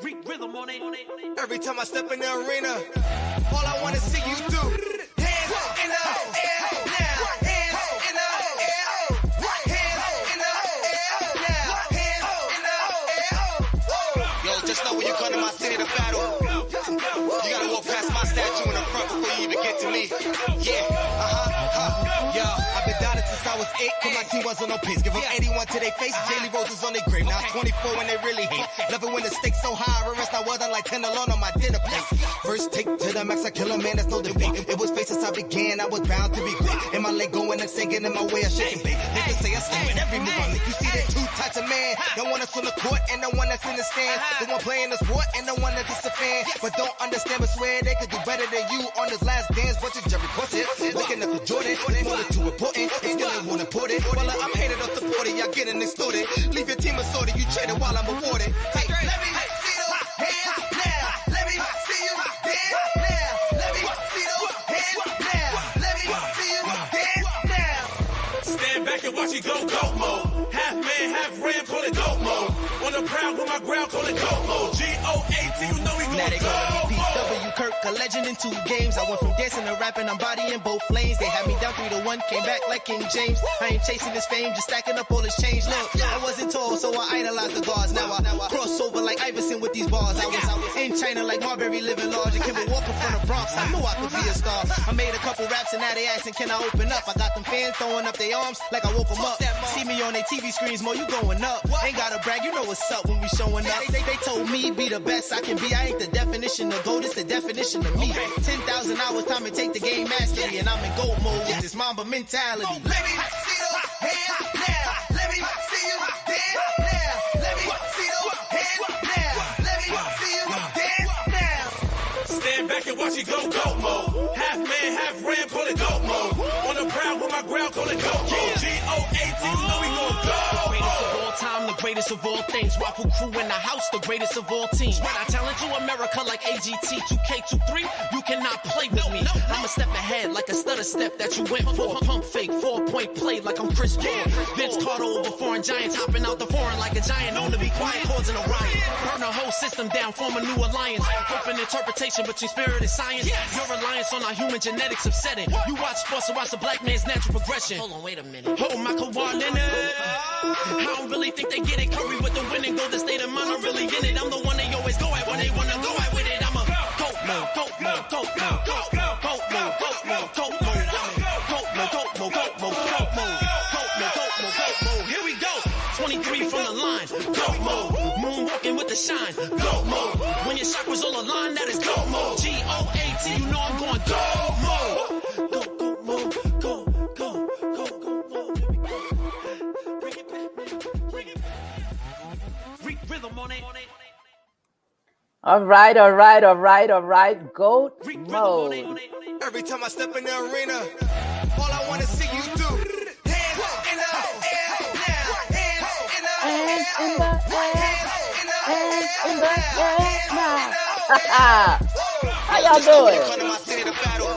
Every time I step in the arena, all I wanna see you do. Hands in the air now. Hands in the air. Hands in the air now. Hands in the air. Yo, just know when you come to my city to battle, you gotta walk past my statue in the front before you even get to me. Yo, I've been down it since I was 8, cause my team wasn't on pace. Give them 81 to their face, Jaylee Roses on their grave. Now 24 when they really hate. Love it when the stakes so high, I rest I wasn't like 10 alone on my dinner plate. First take to the max, I kill a man, that's no debate. It was fate since I began, I was bound to be great. In my leg going and sinking, in my way of shaking bait. Niggas say I stay with every move I make. You see that two types of man, the one that's on the court and the one that's in the stand. The one playing the sport and the one that's just a fan. But don't understand but swear they could do better than you on this last dance. Watch it, Jerry Corset, looking up to Jordan. More than too important, it's still ain't wanna put it. Well, I'm hated up the 40, y'all getting extorted. Leave your team assorted, you traded while I'm awarded. Hey, let me see those hands now. Let me see you dance now. Let me see those hands now. Let me see you dance now. Stand back and watch it go mode. Half man, half ram, call it go mode. On the proud with my ground, call it go mode. GOAT, you know we gon' go mode. Kirk, a legend in 2 games. I went from dancing to rapping, I'm bodying both lanes. They had me down 3-1, came back like King James. I ain't chasing this fame, just stacking up all this change. Look, I wasn't tall, so I idolized the guards. Now I cross over like Iverson with these bars. I was in China like Marbury living large. And Kimber Walker from the Bronx, I knew I could be a star. I made a couple raps and now they asking, can I open up? I got them fans throwing up their arms like I woke them up. See me on their TV screens, more you going up. Ain't gotta brag, you know what's up when we showing up. They told me be the best I can be. I ain't the definition of gold, it's the definition of me. 10,000 hours time to take the game mastery, and I'm in gold mode with this Mamba mentality. Let me see those hands now. Let me see you dance now. Let me see those hands now. Let me see you dance now. Stand back and watch it go mode. Half man, half ram, call it go mode. On the proud with my ground, call it go mode. GOAT, you know we gon' go. Time, the greatest of all things. Waffle crew in the house, the greatest of all teams. When I talent to America like AGT, 2K23, you cannot play with me. I'm a step ahead like a stutter step that you went for. Pump fake, 4-point play like I'm Chris Paul. Vince Carter over foreign giants, hopping out the foreign like a giant. Known to be quiet, causing a riot. Burn the whole system down, form a new alliance. Open interpretation between spirit and science. Your reliance on our human genetics upsetting. You watch sports, so watch the black man's natural progression. Hold on, wait a minute. Oh, my Kawhi Leonard. I don't really think they get it. Curry with the winning Golden State and mine are really in it. I'm the one they always go at when they wanna go at with it. I'm a goat mode, goat mode, goat mode, goat mode, goat mode, goat mode, goat mode, goat mode, goat mode, goat mode, goat mode, goat mode. Here we go. 23 from the line, goat mode. Moonwalking with the shine, goat mode. When your chakras all aligned, that is goat mode. GOAT, you know I'm going goat mode. Goat mode, go, go, go, go, go. Bring it back, bring it back. Rhythm on it. All right. Goat mode. Every time I step in the arena, all I want to see you do. Hands in the air now. Hands in the air. Hands in the air now. How y'all doing? Come to my city to battle.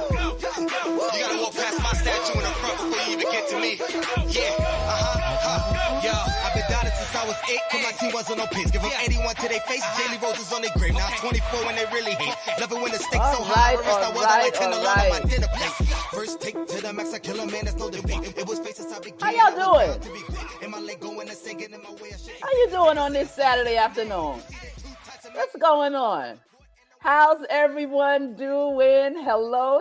You gotta walk past my statue in the front before you even get to me. Yo, I've been down it since I was 8, cause my team wasn't on pace. Give them 81 to their face, Jaylee Roses on their grave. Now 24 when they really hate. Love it when the stakes so high, I rest I wasn't like 10 alone on my dinner plate. First take to the max, I kill a man, that's no debate. It was faces I began. How y'all doing? In my leg going and singing in my way of shaking. How you doing on this Saturday afternoon? What's going on? How's everyone doing? Hello.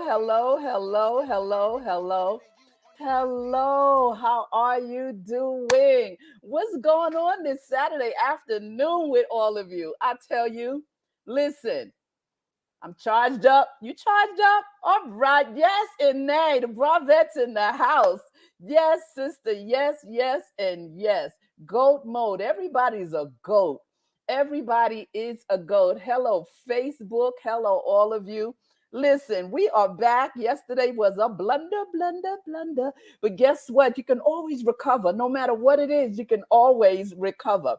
Hello, how are you doing? What's going on this Saturday afternoon with all of you? I tell you, listen, I'm charged up. You charged up? All right. Yes and nay. The Bravettes in the house. Yes, sister. Yes, and yes. Goat mode. Everybody's a goat. Everybody is a goat. Hello, Facebook. Hello, all of you. Listen, we are back. Yesterday was a blunder. But guess what? You can always recover. No matter what it is, you can always recover.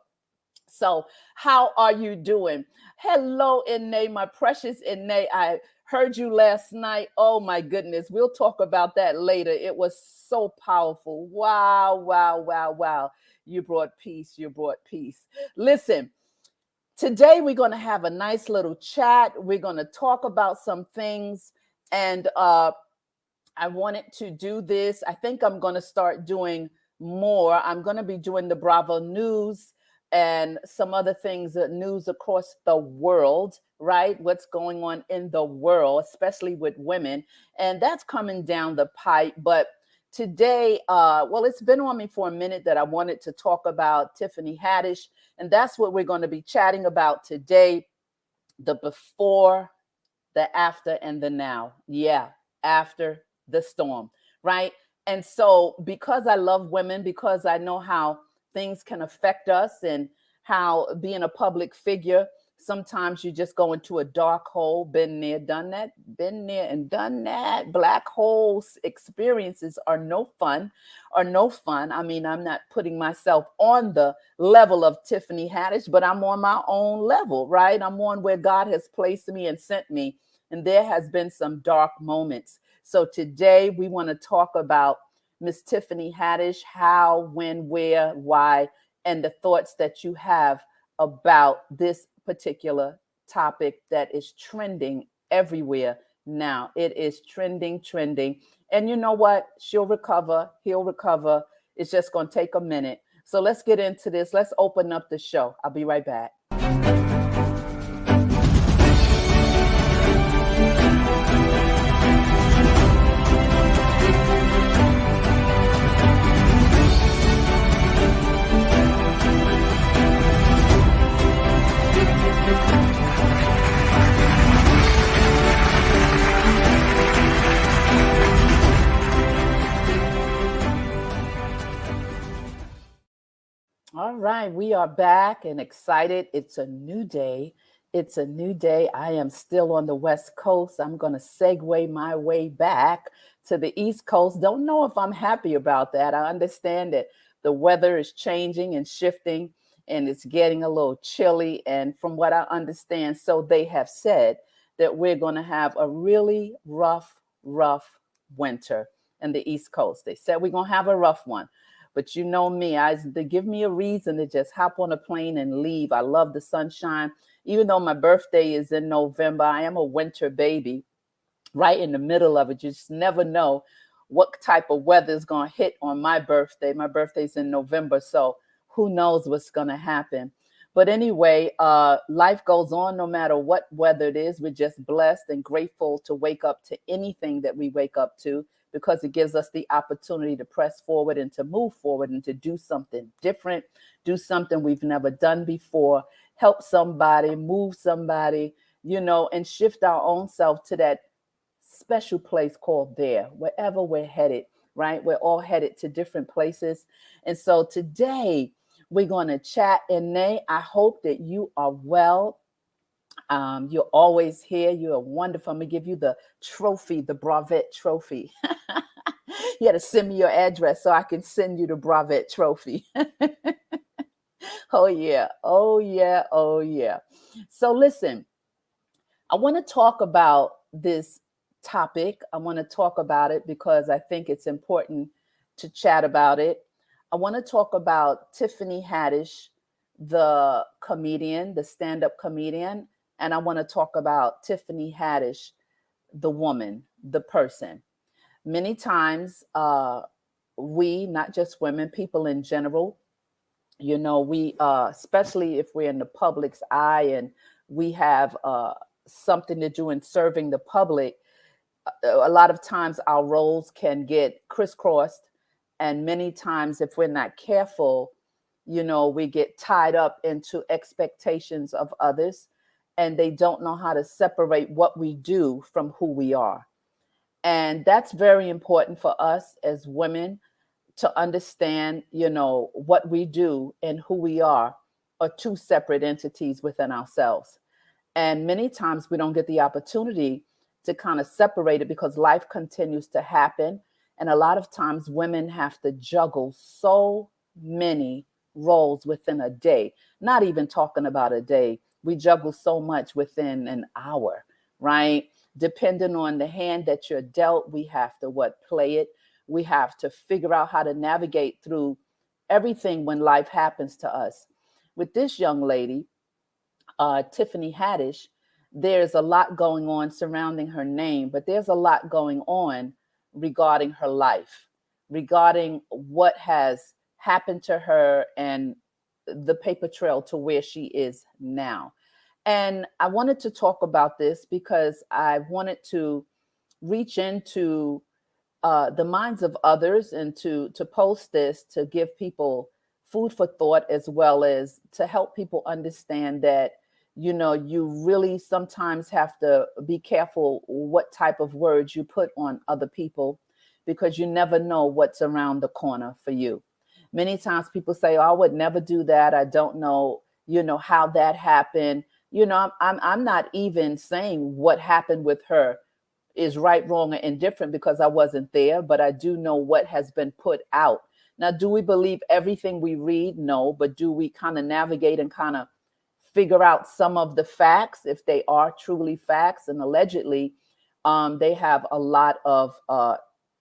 So how are you doing? Hello, Inne, my precious Inne. I heard you last night. Oh, my goodness. We'll talk about that later. It was so powerful. Wow. You brought peace. Listen. Today, we're going to have a nice little chat. We're going to talk about some things. And I wanted to do this. I think I'm going to start doing more. I'm going to be doing the Bravo News and some other things, news across the world, right? What's going on in the world, especially with women. And that's coming down the pipe. But today, well, it's been on me for a minute that I wanted to talk about Tiffany Haddish. And that's what we're going to be chatting about today. The before, the after, and the now. Yeah, after the storm, right? And so, because I love women, because I know how things can affect us and how being a public figure, sometimes you just go into a dark hole. Been there, done that, been there and done that. Black holes experiences are no fun, I mean, I'm not putting myself on the level of Tiffany Haddish, but I'm on my own level, right? I'm on where God has placed me and sent me. And there has been some dark moments. So today we want to talk about Miss Tiffany Haddish, how, when, where, why, and the thoughts that you have about this particular topic that is trending everywhere now. It is trending. And you know what? She'll recover. He'll recover. It's just going to take a minute. So let's get into this. Let's open up the show. I'll be right back. All right, we are back and excited. It's a new day. I am still on the West Coast. I'm going to segue my way back to the East Coast. Don't know if I'm happy about that. I understand that the weather is changing and shifting and it's getting a little chilly. And from what I understand, so they have said that we're going to have a really rough winter in the East Coast. They said we're going to have a rough one. But you know me, they give me a reason to just hop on a plane and leave. I love the sunshine. Even though my birthday is in November, I am a winter baby, right in the middle of it. You just never know what type of weather is going to hit on my birthday. My birthday's in November, so who knows what's going to happen. But anyway, life goes on no matter what weather it is. We're just blessed and grateful to wake up to anything that we wake up to, because it gives us the opportunity to press forward and to move forward and to do something different, do something we've never done before, help somebody, move somebody, and shift our own self to that special place called there, wherever we're headed, right? We're all headed to different places. And so today we're going to chat. And Nay, I hope that you are well. You're always here. You are wonderful. I'm going to give you the trophy, the Bravette trophy. You had to send me your address so I can send you the Bravette trophy. Oh, yeah. So listen, I want to talk about this topic. I want to talk about it because I think it's important to chat about it. I want to talk about Tiffany Haddish, the comedian, the stand-up comedian. And I want to talk about Tiffany Haddish, the woman, the person. Many times, we, not just women, people in general, we, especially if we're in the public's eye and we have something to do in serving the public, a lot of times our roles can get crisscrossed. And many times, if we're not careful, we get tied up into expectations of others, and they don't know how to separate what we do from who we are. And that's very important for us as women to understand, what we do and who we are two separate entities within ourselves. And many times we don't get the opportunity to kind of separate it because life continues to happen. And a lot of times women have to juggle so many roles within a day, not even talking about a day. We juggle so much within an hour, right? Depending on the hand that you're dealt, we have to play it. We have to figure out how to navigate through everything when life happens to us. With this young lady, Tiffany Haddish, there's a lot going on surrounding her name, but there's a lot going on regarding her life, regarding what has happened to her and the paper trail to where she is now. And I wanted to talk about this because I wanted to reach into the minds of others and to post this to give people food for thought, as well as to help people understand that you really sometimes have to be careful what type of words you put on other people, because you never know what's around the corner for you. Many times people say, oh, I would never do that, I don't know, how that happened. I'm not even saying what happened with her is right, wrong, or indifferent, because I wasn't there, but I do know what has been put out. Now, do we believe everything we read? No, but do we kind of navigate and kind of figure out some of the facts, if they are truly facts? And allegedly, they have a lot of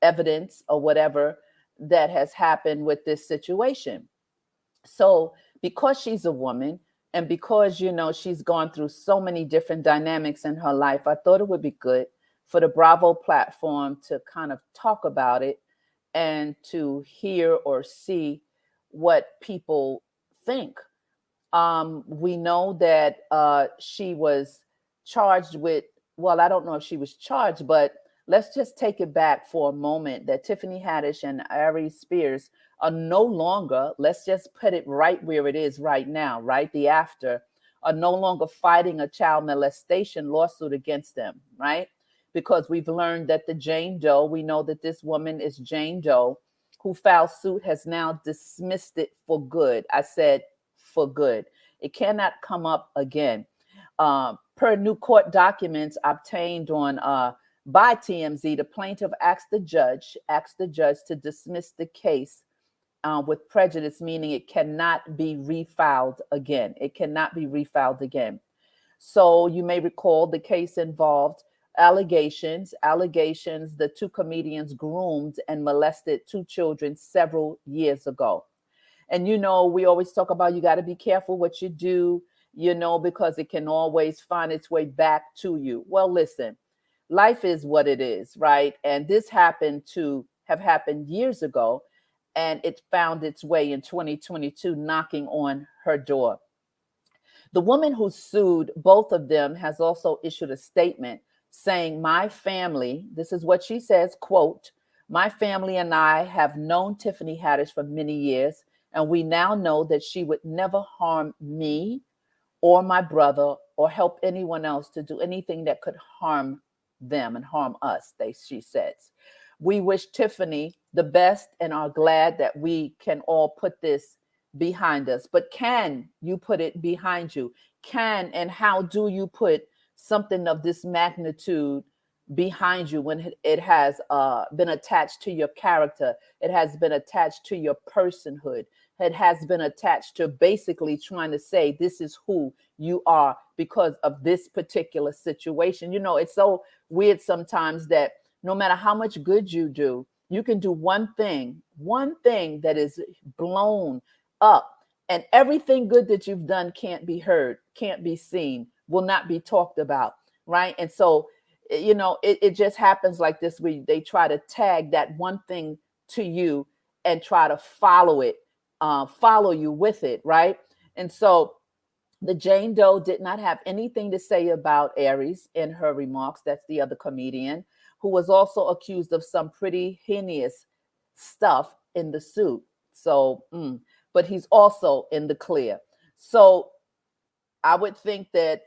evidence or whatever that has happened with this situation. So, because she's a woman, and because she's gone through so many different dynamics in her life, I thought it would be good for the Bravo platform to kind of talk about it and to hear or see what people think. We know that she was charged with, well, I don't know if she was charged, but let's just take it back for a moment, that Tiffany Haddish and Ari Spears are no longer, let's just put it right where it is right now, right? The after, are no longer fighting a child molestation lawsuit against them, right? Because we've learned that the Jane Doe, we know that this woman is Jane Doe, who filed suit, has now dismissed it for good. I said for good. It cannot come up again. Per new court documents obtained on by TMZ, the plaintiff asked the judge to dismiss the case with prejudice, meaning it cannot be refiled again. It cannot be refiled again. So you may recall the case involved allegations. The two comedians groomed and molested two children several years ago. And we always talk about, you got to be careful what you do, because it can always find its way back to you. Well, listen, life is what it is, right? And this happened to have happened years ago, and it found its way in 2022, knocking on her door. The woman who sued both of them has also issued a statement saying, my family, this is what she says, quote, my family and I have known Tiffany Haddish for many years, and we now know that she would never harm me or my brother or help anyone else to do anything that could harm them and harm us, she says. We wish Tiffany the best and are glad that we can all put this behind us. But can you put it behind you? Can and how do you put something of this magnitude behind you when it has been attached to your character? It has been attached to your personhood. It has been attached to basically trying to say this is who you are because of this particular situation. It's so weird sometimes that no matter how much good you do, you can do one thing that is blown up, and everything good that you've done can't be heard, can't be seen, will not be talked about, right? And so, it just happens like this. They try to tag that one thing to you and try to follow you with it, right? And so the Jane Doe did not have anything to say about Aries in her remarks. That's the other comedian who was also accused of some pretty heinous stuff in the suit. So, but he's also in the clear. So I would think that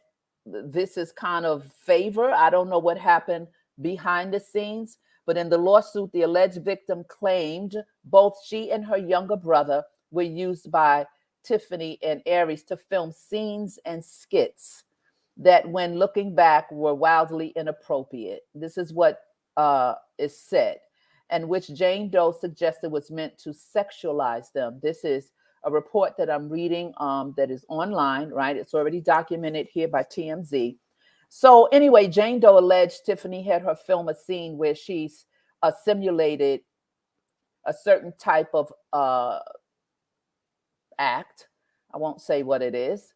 this is kind of favor. I don't know what happened behind the scenes, but in the lawsuit, the alleged victim claimed both she and her younger brother were used by Tiffany and Aries to film scenes and skits that, when looking back, were wildly inappropriate. This is what is said, and which Jane Doe suggested was meant to sexualize them. This is a report that I'm reading that is online, right? It's already documented here by TMZ. So anyway, Jane Doe alleged Tiffany had her film a scene where she's simulated a certain type of act. I won't say what it is.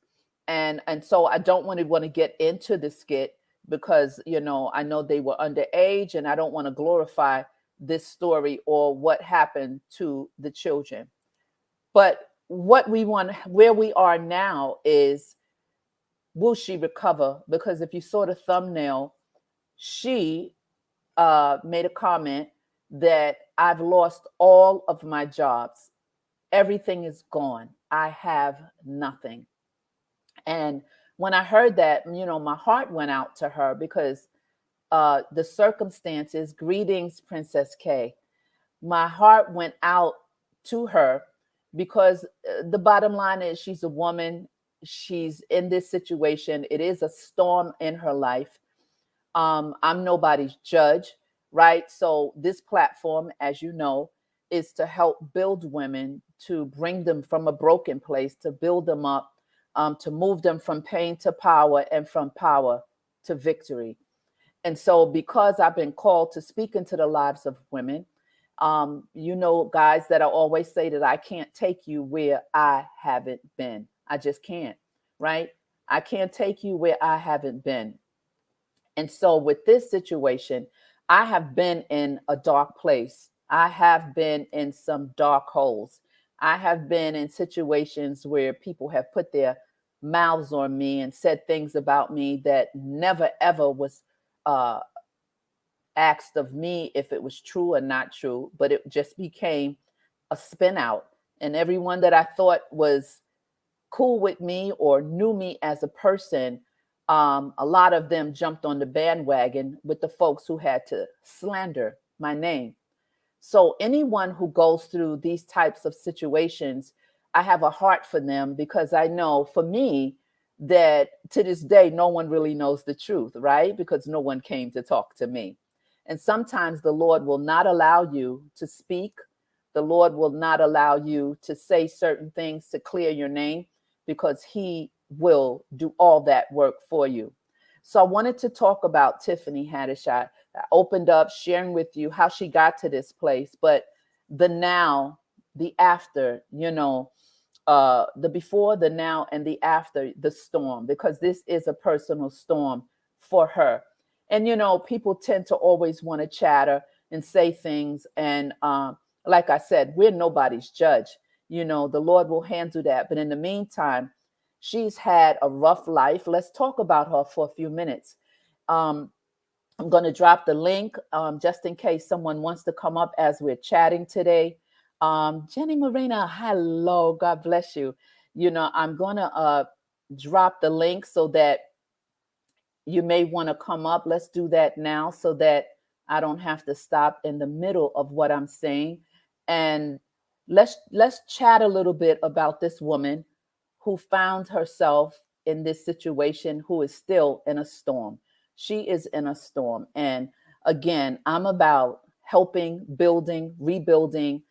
And so I don't want to get into the skit because I know they were underage, and I don't want to glorify this story or what happened to the children. But where we are now is, will she recover? Because if you saw the thumbnail, she made a comment that I've lost all of my jobs. Everything is gone. I have nothing. And when I heard that, my heart went out to her because the circumstances, greetings, Princess K. My heart went out to her because the bottom line is she's a woman. She's in this situation. It is a storm in her life. I'm nobody's judge, right? So this platform, as you know, is to help build women, to bring them from a broken place, to build them up, to move them from pain to power and from power to victory. And so because I've been called to speak into the lives of women, guys, that I always say that I can't take you where I haven't been. I just can't, right? I can't take you where I haven't been. And so with this situation, I have been in a dark place. I have been in some dark holes. I have been in situations where people have put their mouths on me and said things about me that never ever was uh, asked of me if it was true or not true, but it just became a spin out. And everyone that I thought was cool with me or knew me as a person, a lot of them jumped on the bandwagon with the folks who had to slander my name. So anyone who goes through these types of situations, I have a heart for them because I know for me that to this day, no one really knows the truth, right? Because no one came to talk to me. And sometimes the Lord will not allow you to speak. The Lord will not allow you to say certain things to clear your name because he will do all that work for you. So I wanted to talk about Tiffany Haddish. I opened up sharing with you how she got to this place, but the now, the after, the before, the now, and the after the storm, because this is a personal storm for her. And, people tend to always want to chatter and say things. And like I said, we're nobody's judge. The Lord will handle that. But in the meantime, she's had a rough life. Let's talk about her for a few minutes. I'm going to drop the link just in case someone wants to come up as we're chatting today. Jenny Marina, hello. God bless you. I'm going to drop the link so that you may want to come up. Let's do that now so that I don't have to stop in the middle of what I'm saying. And let's chat a little bit about this woman who found herself in this situation, who is still in a storm. She is in a storm. And again, I'm about helping, building, rebuilding,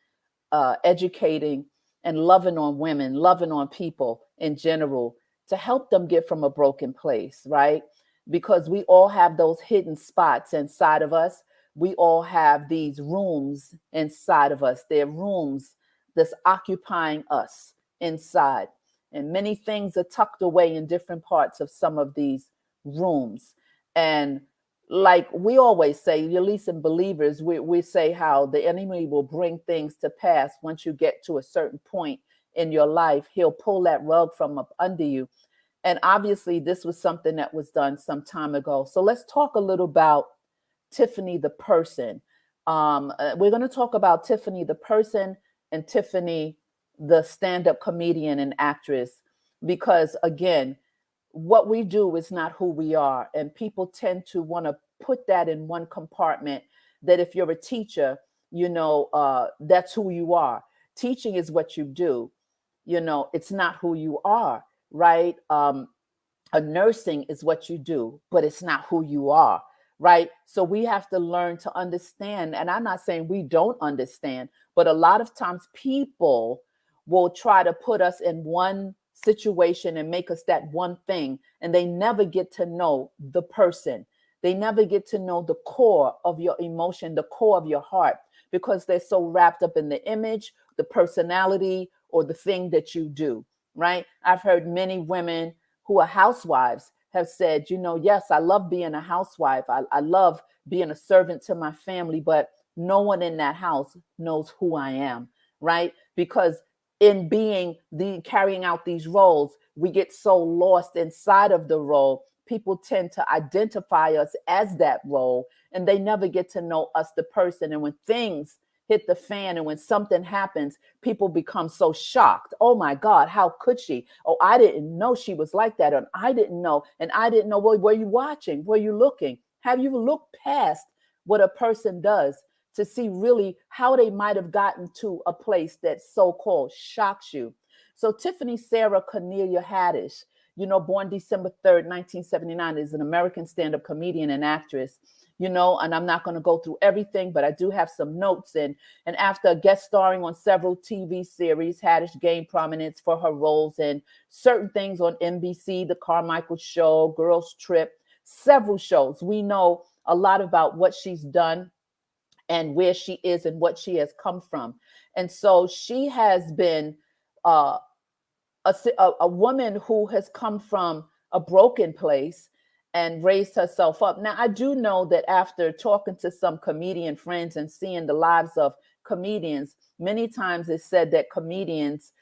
educating, and loving on women, loving on people in general to help them get from a broken place, right? Because we all have those hidden spots inside of us. We all have these rooms inside of us. They're rooms that's occupying us inside. And many things are tucked away in different parts of some of these rooms. And like we always say, at least in believers, we say how the enemy will bring things to pass. Once you get to a certain point in your life, he'll pull that rug from up under you. And obviously, this was something that was done some time ago. So let's talk a little about Tiffany the person. We're going to talk about Tiffany the person and Tiffany the stand-up comedian and actress, because again, what we do is not who we are. And people tend to want to put that in one compartment, that if you're a teacher, that's who you are. Teaching is what you do. It's not who you are, right? A nursing is what you do, but it's not who you are, right? So we have to learn to understand. And I'm not saying we don't understand, but a lot of times people will try to put us in one situation and make us that one thing. And they never get to know the person. They never get to know the core of your emotion, the core of your heart, because they're so wrapped up in the image, the personality, or the thing that you do, right? I've heard many women who are housewives have said, yes, I love being a housewife. I love being a servant to my family, but no one in that house knows who I am, right? Because in carrying out these roles, we get so lost inside of the role. People tend to identify us as that role, and they never get to know us, the person. And when things hit the fan and when something happens, people become so shocked. Oh my God, how could she? Oh, I didn't know she was like that. And I didn't know. And I didn't know. Well, were you watching? Were you looking? Have you looked past what a person does to see really how they might have gotten to a place that so-called shocks you? So Tiffany Sarah Cornelia Haddish, born December 3rd, 1979, is an American stand-up comedian and actress. And I'm not going to go through everything, but I do have some notes. And after guest starring on several TV series, Haddish gained prominence for her roles in certain things on NBC, The Carmichael Show, Girls Trip, several shows. We know a lot about what she's done and where she is and what she has come from. And so she has been a woman who has come from a broken place and raised herself up. Now, I do know that after talking to some comedian friends and seeing the lives of comedians, many times it's said that comedians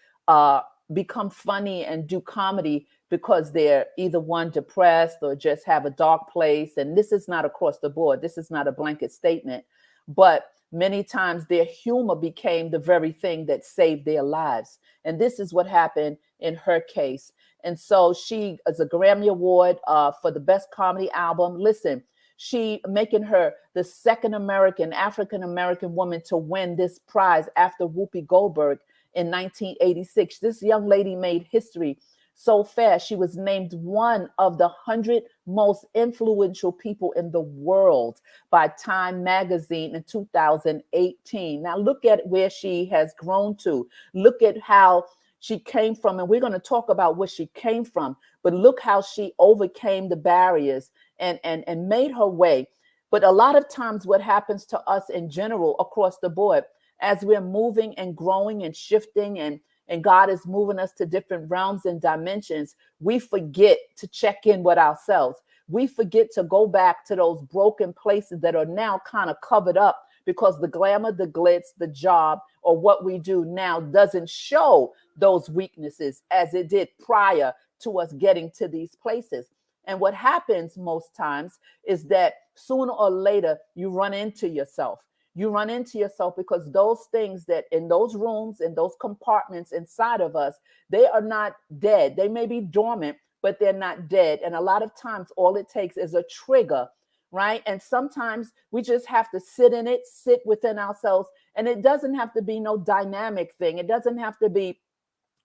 become funny and do comedy because they're either one, depressed or just have a dark place. And this is not across the board. This is not a blanket statement. But many times their humor became the very thing that saved their lives. And this is what happened in her case. And so she is a Grammy Award for the best comedy album. Listen, she making her the second African American woman to win this prize after Whoopi Goldberg in 1986. This young lady made history so fast. She was named one of the 100 most influential people in the world by Time magazine in 2018. Now look at where she has grown to. Look at how she came from, and we're going to talk about where she came from, but look how she overcame the barriers and made her way. But a lot of times what happens to us in general across the board, as we're moving and growing and shifting and God is moving us to different realms and dimensions, we forget to check in with ourselves. We forget to go back to those broken places that are now kind of covered up because the glamour, the glitz, the job, or what we do now doesn't show those weaknesses as it did prior to us getting to these places. And what happens most times is that sooner or later you run into yourself. You run into yourself because those things that in those rooms, in those compartments inside of us, they are not dead. They may be dormant, but they're not dead. And a lot of times all it takes is a trigger, right? And sometimes we just have to sit in it, sit within ourselves. And it doesn't have to be no dynamic thing. It doesn't have to be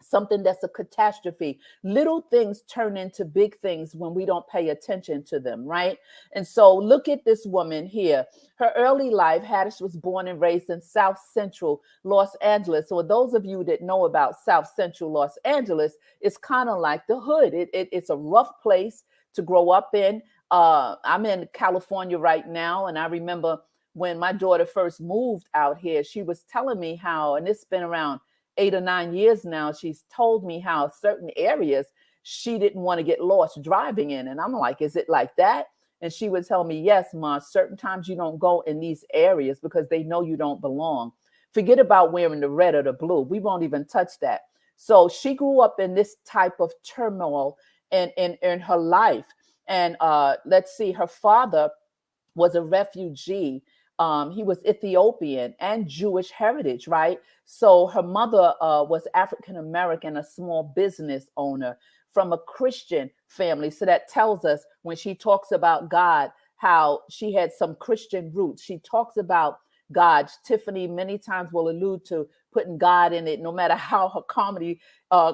something that's a catastrophe. Little things turn into big things when we don't pay attention to them, right? And so look at this woman here. Her early life, Haddish was born and raised in South Central Los Angeles. So those of you that know about South Central Los Angeles, it's kind of like the hood. It's a rough place to grow up in. I'm in California right now, and I remember when my daughter first moved out here, she was telling me how, and it's been around 8 or 9 years now, she's told me how certain areas she didn't want to get lost driving in. And I'm like, is it like that? And she would tell me, yes, Ma, certain times you don't go in these areas because they know you don't belong. Forget about wearing the red or the blue. We won't even touch that. So she grew up in this type of turmoil in her life. And let's see, her father was a refugee. He was Ethiopian and Jewish heritage, right? So her mother was African American, a small business owner from a Christian family. So that tells us when she talks about God, how she had some Christian roots. She talks about God. Tiffany many times will allude to putting God in it, no matter how her comedy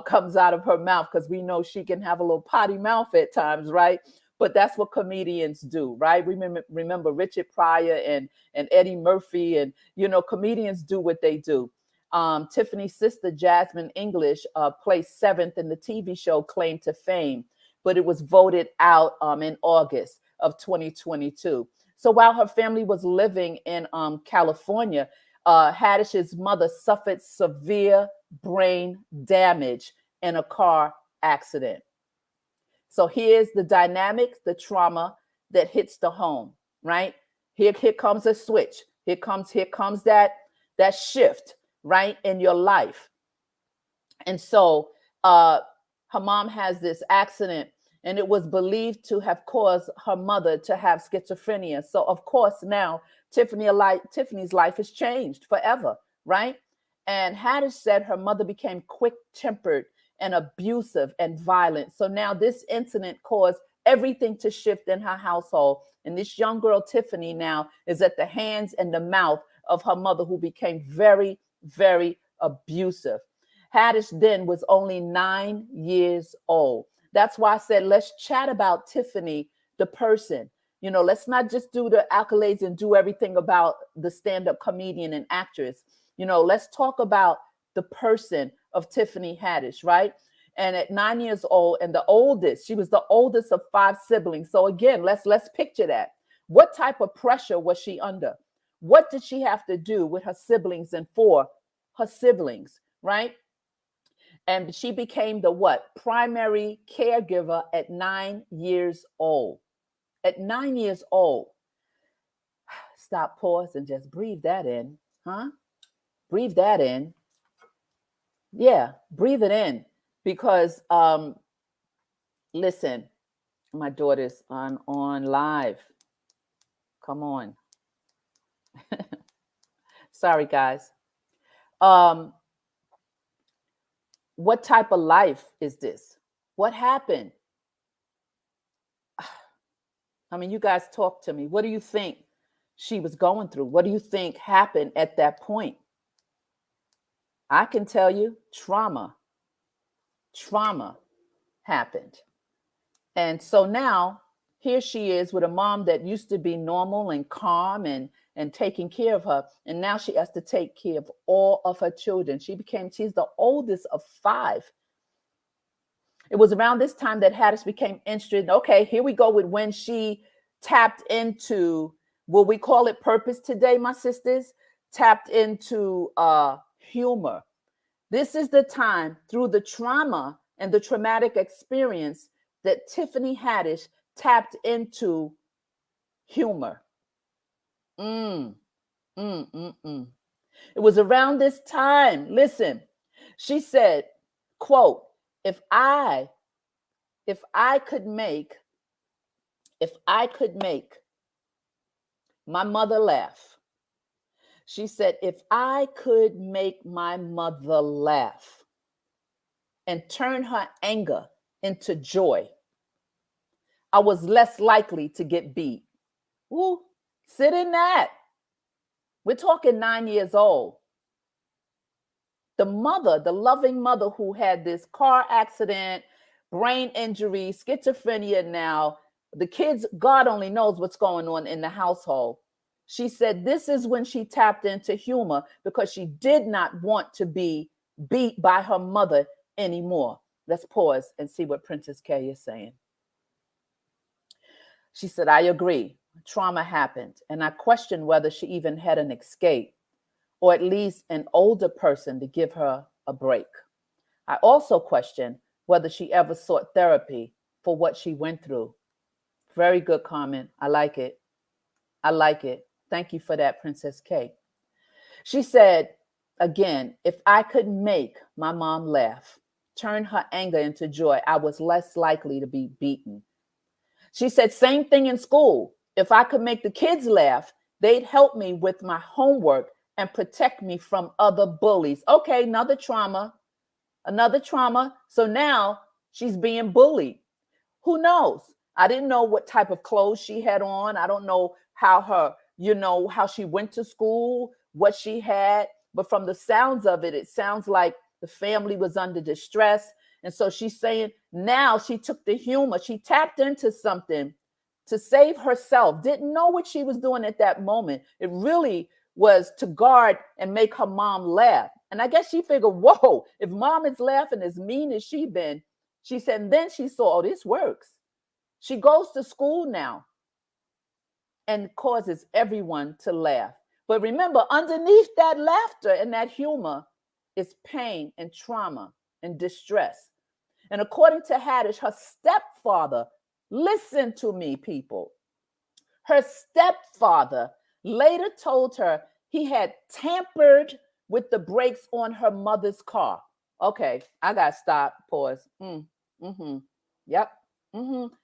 comes out of her mouth, because we know she can have a little potty mouth at times, right? But that's what comedians do, right? Remember Richard Pryor and Eddie Murphy, and comedians do what they do. Tiffany's sister Jasmine English placed 7th in the TV show Claim to Fame, but it was voted out in August of 2022. So while her family was living in California, Haddish's mother suffered severe brain damage in a car accident. So here's the dynamics, the trauma that hits the home, right? Here comes a switch. Here comes that shift, right, in your life. And so her mom has this accident, and it was believed to have caused her mother to have schizophrenia. So of course now Tiffany's life has changed forever, right? And Haddish said her mother became quick-tempered and abusive and violent. So now this incident caused everything to shift in her household. And this young girl, Tiffany, now is at the hands and the mouth of her mother, who became very, very abusive. Haddish then was only 9 years old. That's why I said, let's chat about Tiffany, the person. Let's not just do the accolades and do everything about the stand-up comedian and actress. Let's talk about the person of Tiffany Haddish, right? And at 9 years old, and she was the oldest of 5 siblings. So again, let's picture that. What type of pressure was she under? What did she have to do with her siblings and for her siblings, right? And she became the what? Primary caregiver at 9 years old. At 9 years old. Stop, pause, and just breathe that in. Huh? Breathe that in. Yeah, breathe it in. Because listen, my daughter's on live. Come on. Sorry, guys. What type of life is this? What happened? I mean, you guys talk to me. What do you think she was going through? What do you think happened at that point? I can tell you, trauma happened. And so now here she is with a mom that used to be normal and calm and taking care of her. And now she has to take care of all of her children. She's the oldest of 5. It was around this time that Haddish became interested. Okay, here we go with when she tapped into, will we call it purpose today, my sisters? Tapped into humor. This is the time, through the trauma and the traumatic experience, that Tiffany Haddish tapped into humor. It was around this time, listen, she said, quote, if I could make my mother laugh. She said, if I could make my mother laugh and turn her anger into joy, I was less likely to get beat. Ooh, sit in that. We're talking 9 years old. The mother, the loving mother who had this car accident, brain injury, schizophrenia now, the kids, God only knows what's going on in the household. She said this is when she tapped into humor because she did not want to be beat by her mother anymore. Let's pause and see what Princess K is saying. She said, I agree. Trauma happened, and I question whether she even had an escape, or at least an older person to give her a break. I also question whether she ever sought therapy for what she went through. Very good comment. I like it. I like it. Thank you for that, Princess K. She said, again, if I could make my mom laugh, turn her anger into joy, I was less likely to be beaten. She said, same thing in school. If I could make the kids laugh, they'd help me with my homework and protect me from other bullies. Okay, another trauma. So now she's being bullied. Who knows? I didn't know what type of clothes she had on. I don't know how she went to school, what she had. But from the sounds of it, it sounds like the family was under distress. And so she's saying now she took the humor. She tapped into something to save herself. Didn't know what she was doing at that moment. It really was to guard and make her mom laugh. And I guess she figured, whoa, if mom is laughing as mean as she been, she said, and then she saw, oh, this works. She goes to school now and causes everyone to laugh. But remember, underneath that laughter and that humor is pain and trauma and distress. And according to Haddish, her stepfather, listen to me, people. Her stepfather later told her he had tampered with the brakes on her mother's car. Okay, I got to stop, pause. Yep.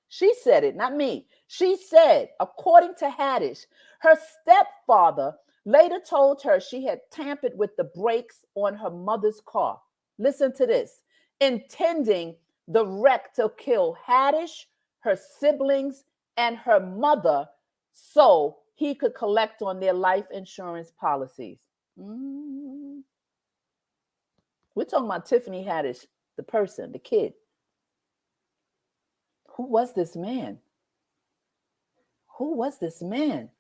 She said it, not me. She said, according to Haddish, her stepfather later told her she had tampered with the brakes on her mother's car. Listen to this. Intending the wreck to kill Haddish, her siblings, and her mother so he could collect on their life insurance policies. We're talking about Tiffany Haddish, the person, the kid. Who was this man? Who was this man?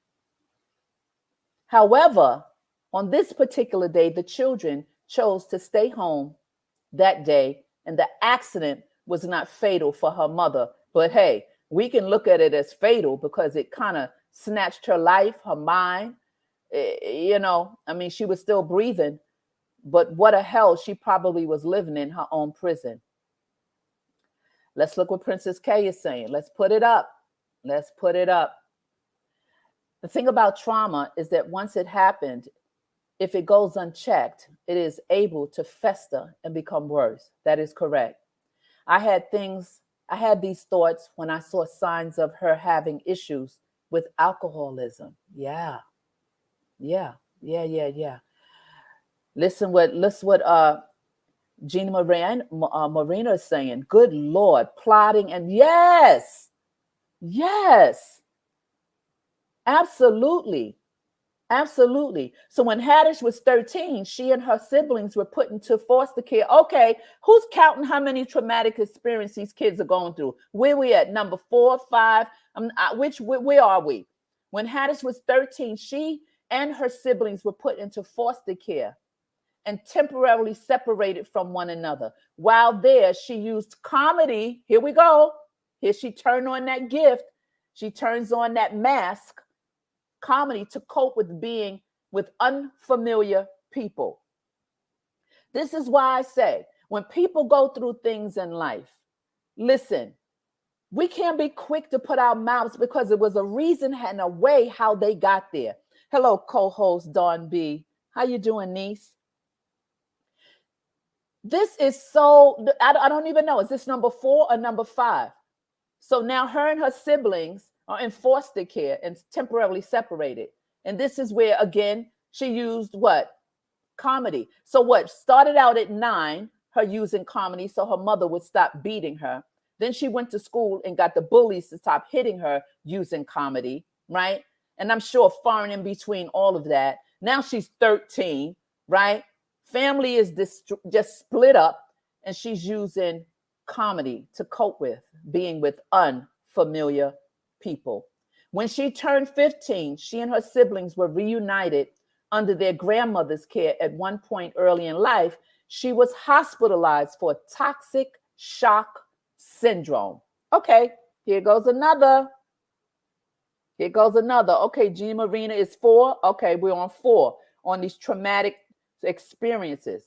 However, on this particular day, the children chose to stay home that day, and the accident was not fatal for her mother. But hey, we can look at it as fatal because it kind of snatched her life, her mind. You know, I mean, she was still breathing, but what a hell she probably was living in her own prison. Let's look what Princess K is saying. Let's put it up. Let's put it up. The thing about trauma is that once it happened, if it goes unchecked, it is able to fester and become worse. That is correct. I had these thoughts when I saw signs of her having issues with alcoholism. Yeah. Listen what Gina Marina is saying. Good Lord, plotting and yes, absolutely. So when Haddish was 13, she and her siblings were put into foster care. Okay, who's counting how many traumatic experiences these kids are going through? Where we at? Number 4, 5? Where are we? When Haddish was 13, she and her siblings were put into foster care and temporarily separated from one another. While there, she used comedy. Here we go. Here she turned on that gift. She turns on that mask, comedy, to cope with being with unfamiliar people. This is why I say, when people go through things in life, listen, we can't be quick to put our mouths because it was a reason and a way how they got there. Hello, co-host Dawn B. How you doing, niece? This is so, I don't even know. Is this number 4 or number 5? So now her and her siblings are in foster care and temporarily separated. And this is where, again, she used what? Comedy. So what? Started out at 9, her using comedy so her mother would stop beating her. Then she went to school and got the bullies to stop hitting her using comedy, right? And I'm sure far and in between all of that. Now she's 13, right? Family is just split up, and she's using comedy to cope with being with unfamiliar people. When she turned 15, she and her siblings were reunited under their grandmother's care. At one point early in life, she was hospitalized for toxic shock syndrome. Okay, here goes another. Okay, Gina Marina is 4. Okay, we're on 4 on these traumatic experiences.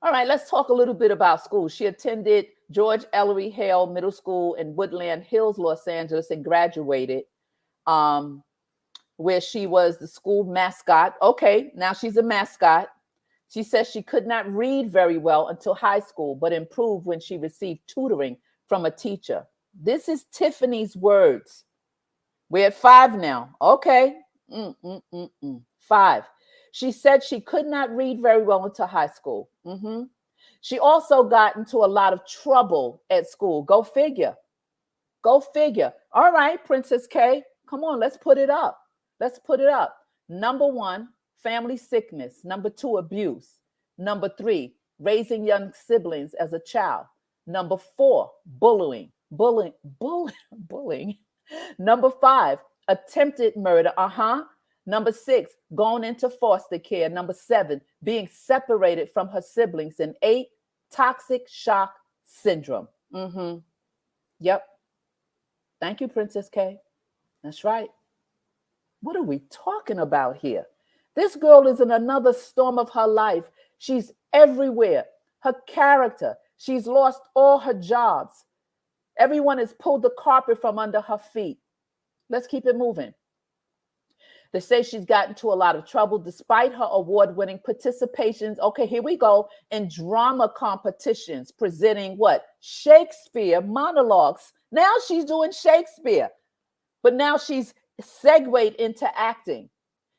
All right, let's talk a little bit about school. She attended George Ellery Hale Middle School in Woodland Hills, Los Angeles, and graduated, where she was the school mascot. Okay, now she's a mascot. She says she could not read very well until high school, but improved when she received tutoring from a teacher. This is Tiffany's words. We're at 5 now. Okay, 5. She said she could not read very well until high school. She also got into a lot of trouble at school. Go figure. All right, Princess K, come on, let's put it up. Number 1, family sickness. Number 2, abuse. Number 3, raising young siblings as a child. Number 4, bullying. Number 5, attempted murder. Number 6, going into foster care. Number 7, being separated from her siblings. And 8, toxic shock syndrome. Yep. Thank you, Princess K. That's right. What are we talking about here? This girl is in another storm of her life. She's everywhere. Her character. She's lost all her jobs. Everyone has pulled the carpet from under her feet. Let's keep it moving. They say she's gotten into a lot of trouble despite her award-winning participations. Okay, here we go. In drama competitions, presenting what? Shakespeare monologues. Now she's doing Shakespeare, but now she's segued into acting.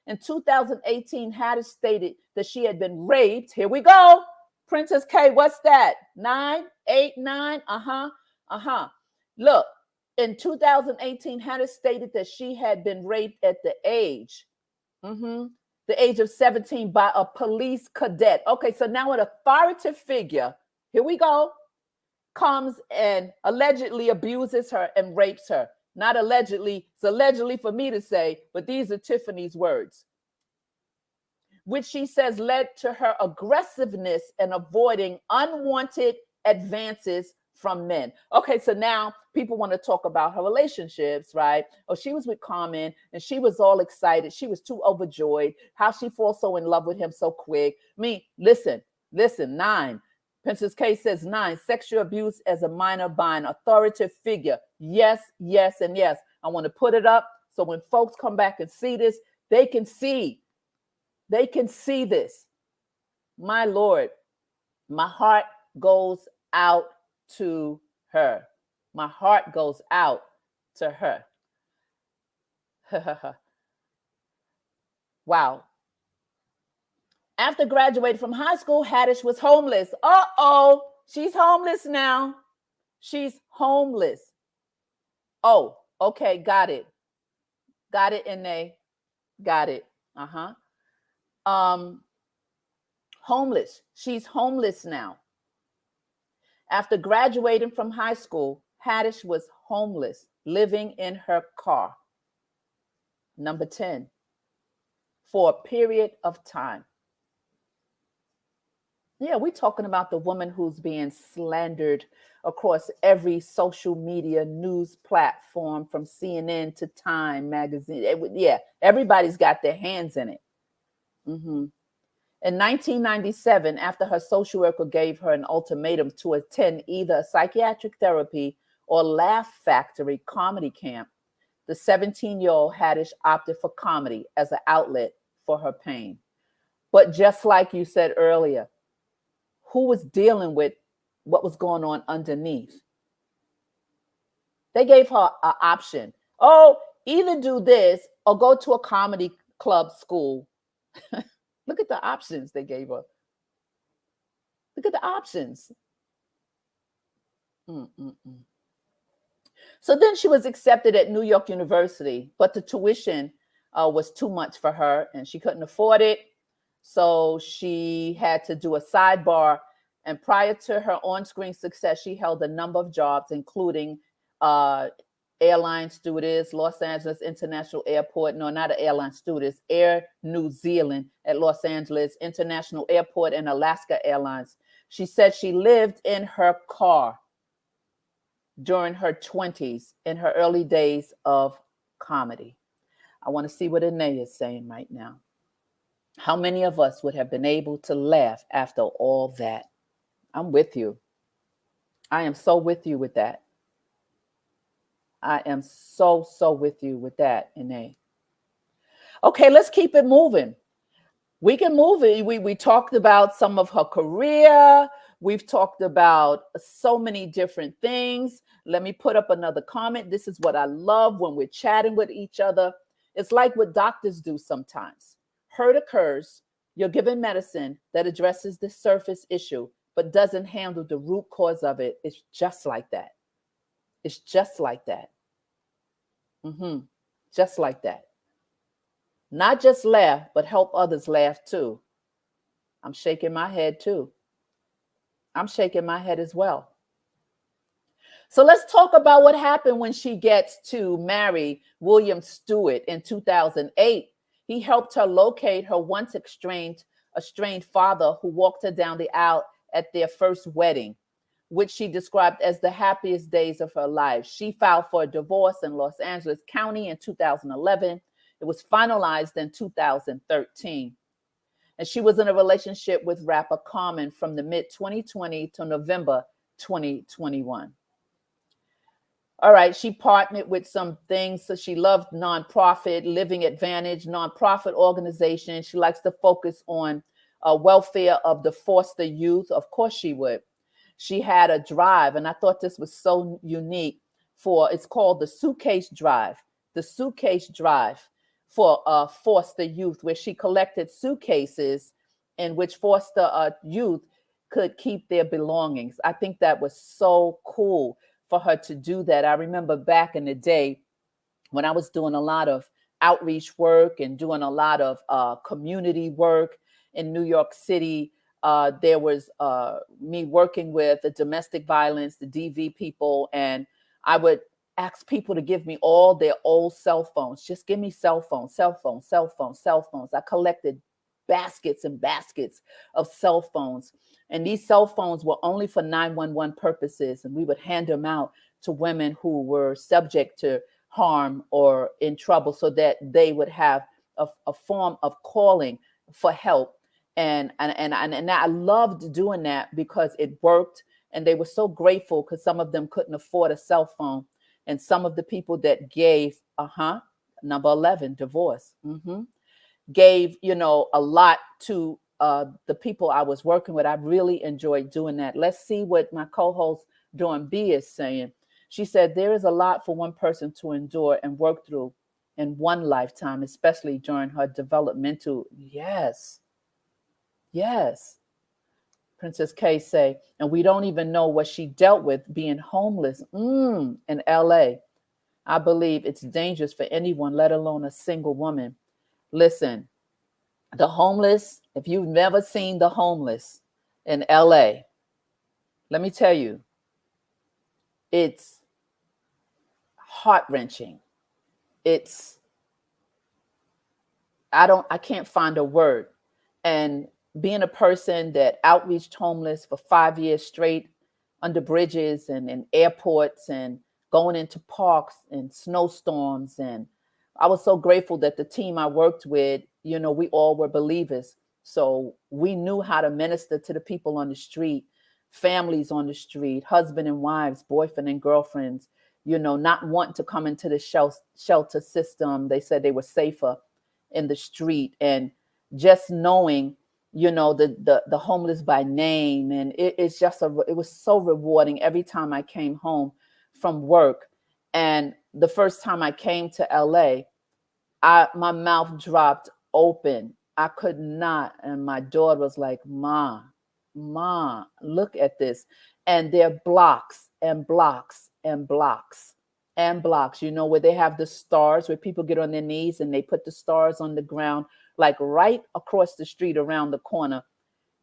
In 2018, Haddish stated that she had been raped. Here we go. Princess K, what's that? 9, 8, 9? Look, in 2018, Haddish stated that she had been raped at the age of 17 by a police cadet. Okay, so now an authoritative figure, here we go, comes and allegedly abuses her and rapes her. Not allegedly, it's allegedly for me to say, but these are Tiffany's words, which she says led to her aggressiveness and avoiding unwanted advances from men. Okay, so now people want to talk about her relationships, right? Oh, she was with Carmen and she was all excited. She was too overjoyed. How she falls so in love with him so quick. I mean, listen, 9. Princess K says 9, sexual abuse as a minor by an authoritative figure. Yes, yes, and yes. I want to put it up so when folks come back and see this, they can see. They can see this. My Lord, my heart goes out to her. My heart goes out to her. Wow. After graduating from high school, Haddish was homeless. Uh-oh, she's homeless now. She's homeless. Oh, okay, got it. Got it, Ine. Got it. Homeless. She's homeless now. After graduating from high school, Haddish was homeless, living in her car. Number 10, for a period of time. Yeah, we're talking about the woman who's being slandered across every social media news platform, from CNN to Time magazine. Yeah, everybody's got their hands in it. In 1997, after her social worker gave her an ultimatum to attend either a psychiatric therapy or Laugh Factory comedy camp, the 17-year-old Haddish opted for comedy as an outlet for her pain. But just like you said earlier, who was dealing with what was going on underneath? They gave her an option. Oh, either do this or go to a comedy club school. Look at the options they gave her. Look at the options. So then she was accepted at New York University, but the tuition was too much for her and she couldn't afford it. So she had to do a sidebar. And prior to her on-screen success, she held a number of jobs, including airline stewardess, Los Angeles International Airport. No, not an airline stewardess, Air New Zealand at Los Angeles International Airport and Alaska Airlines. She said she lived in her car during her 20s, in her early days of comedy. I want to see what Ine is saying right now. How many of us would have been able to laugh after all that? I'm with you. I am so with you with that. I am so with you with that, Ine. Okay, let's keep it moving. We can move it. We talked about some of her career. We've talked about so many different things. Let me put up another comment. This is what I love when we're chatting with each other. It's like what doctors do sometimes. Hurt occurs. You're given medicine that addresses the surface issue, but doesn't handle the root cause of it. It's just like that. It's just like that. Just like that. Not just laugh, but help others laugh too. I'm shaking my head too. I'm shaking my head as well. So let's talk about what happened when she gets to marry William Stewart in 2008. He helped her locate her once estranged father, who walked her down the aisle at their first wedding, which she described as the happiest days of her life. She filed for a divorce in Los Angeles County in 2011. It was finalized in 2013. And she was in a relationship with rapper Carmen from the mid-2020 to November 2021. All right, she partnered with some things. So she loved nonprofit, Living Advantage, nonprofit organization. She likes to focus on welfare of the foster youth. Of course she would. She had a drive, and I thought this was so unique it's called the Suitcase Drive. The Suitcase Drive for foster youth, where she collected suitcases in which foster youth could keep their belongings. I think that was so cool for her to do that. I remember back in the day when I was doing a lot of outreach work and doing a lot of community work in New York City. There was me working with the domestic violence, the DV people, and I would ask people to give me all their old cell phones. Just give me cell phones. I collected baskets and baskets of cell phones. And these cell phones were only for 911 purposes. And we would hand them out to women who were subject to harm or in trouble so that they would have a form of calling for help. And I loved doing that because it worked. And they were so grateful because some of them couldn't afford a cell phone. And some of the people that gave, number 11, divorce, gave, a lot to the people I was working with. I really enjoyed doing that. Let's see what my co-host Dawn B is saying. She said, there is a lot for one person to endure and work through in one lifetime, especially during her developmental. Yes. Princess K say, and we don't even know what she dealt with being homeless in LA. I believe it's dangerous for anyone, let alone a single woman. Listen, the homeless, if you've never seen the homeless in LA, let me tell you, it's heart-wrenching. I can't find a word. And being a person that outreached homeless for 5 years straight under bridges and in airports and going into parks and snowstorms. And I was so grateful that the team I worked with, we all were believers. So we knew how to minister to the people on the street, families on the street, husband and wives, boyfriend and girlfriends, not wanting to come into the shelter system. They said they were safer in the street. And just knowing, the homeless by name. And it was so rewarding every time I came home from work. And the first time I came to LA, my mouth dropped open. I could not. And my daughter was like, Ma, look at this. And there are blocks and blocks and blocks and blocks, where they have the stars, where people get on their knees and they put the stars on the ground, like right across the street around the corner.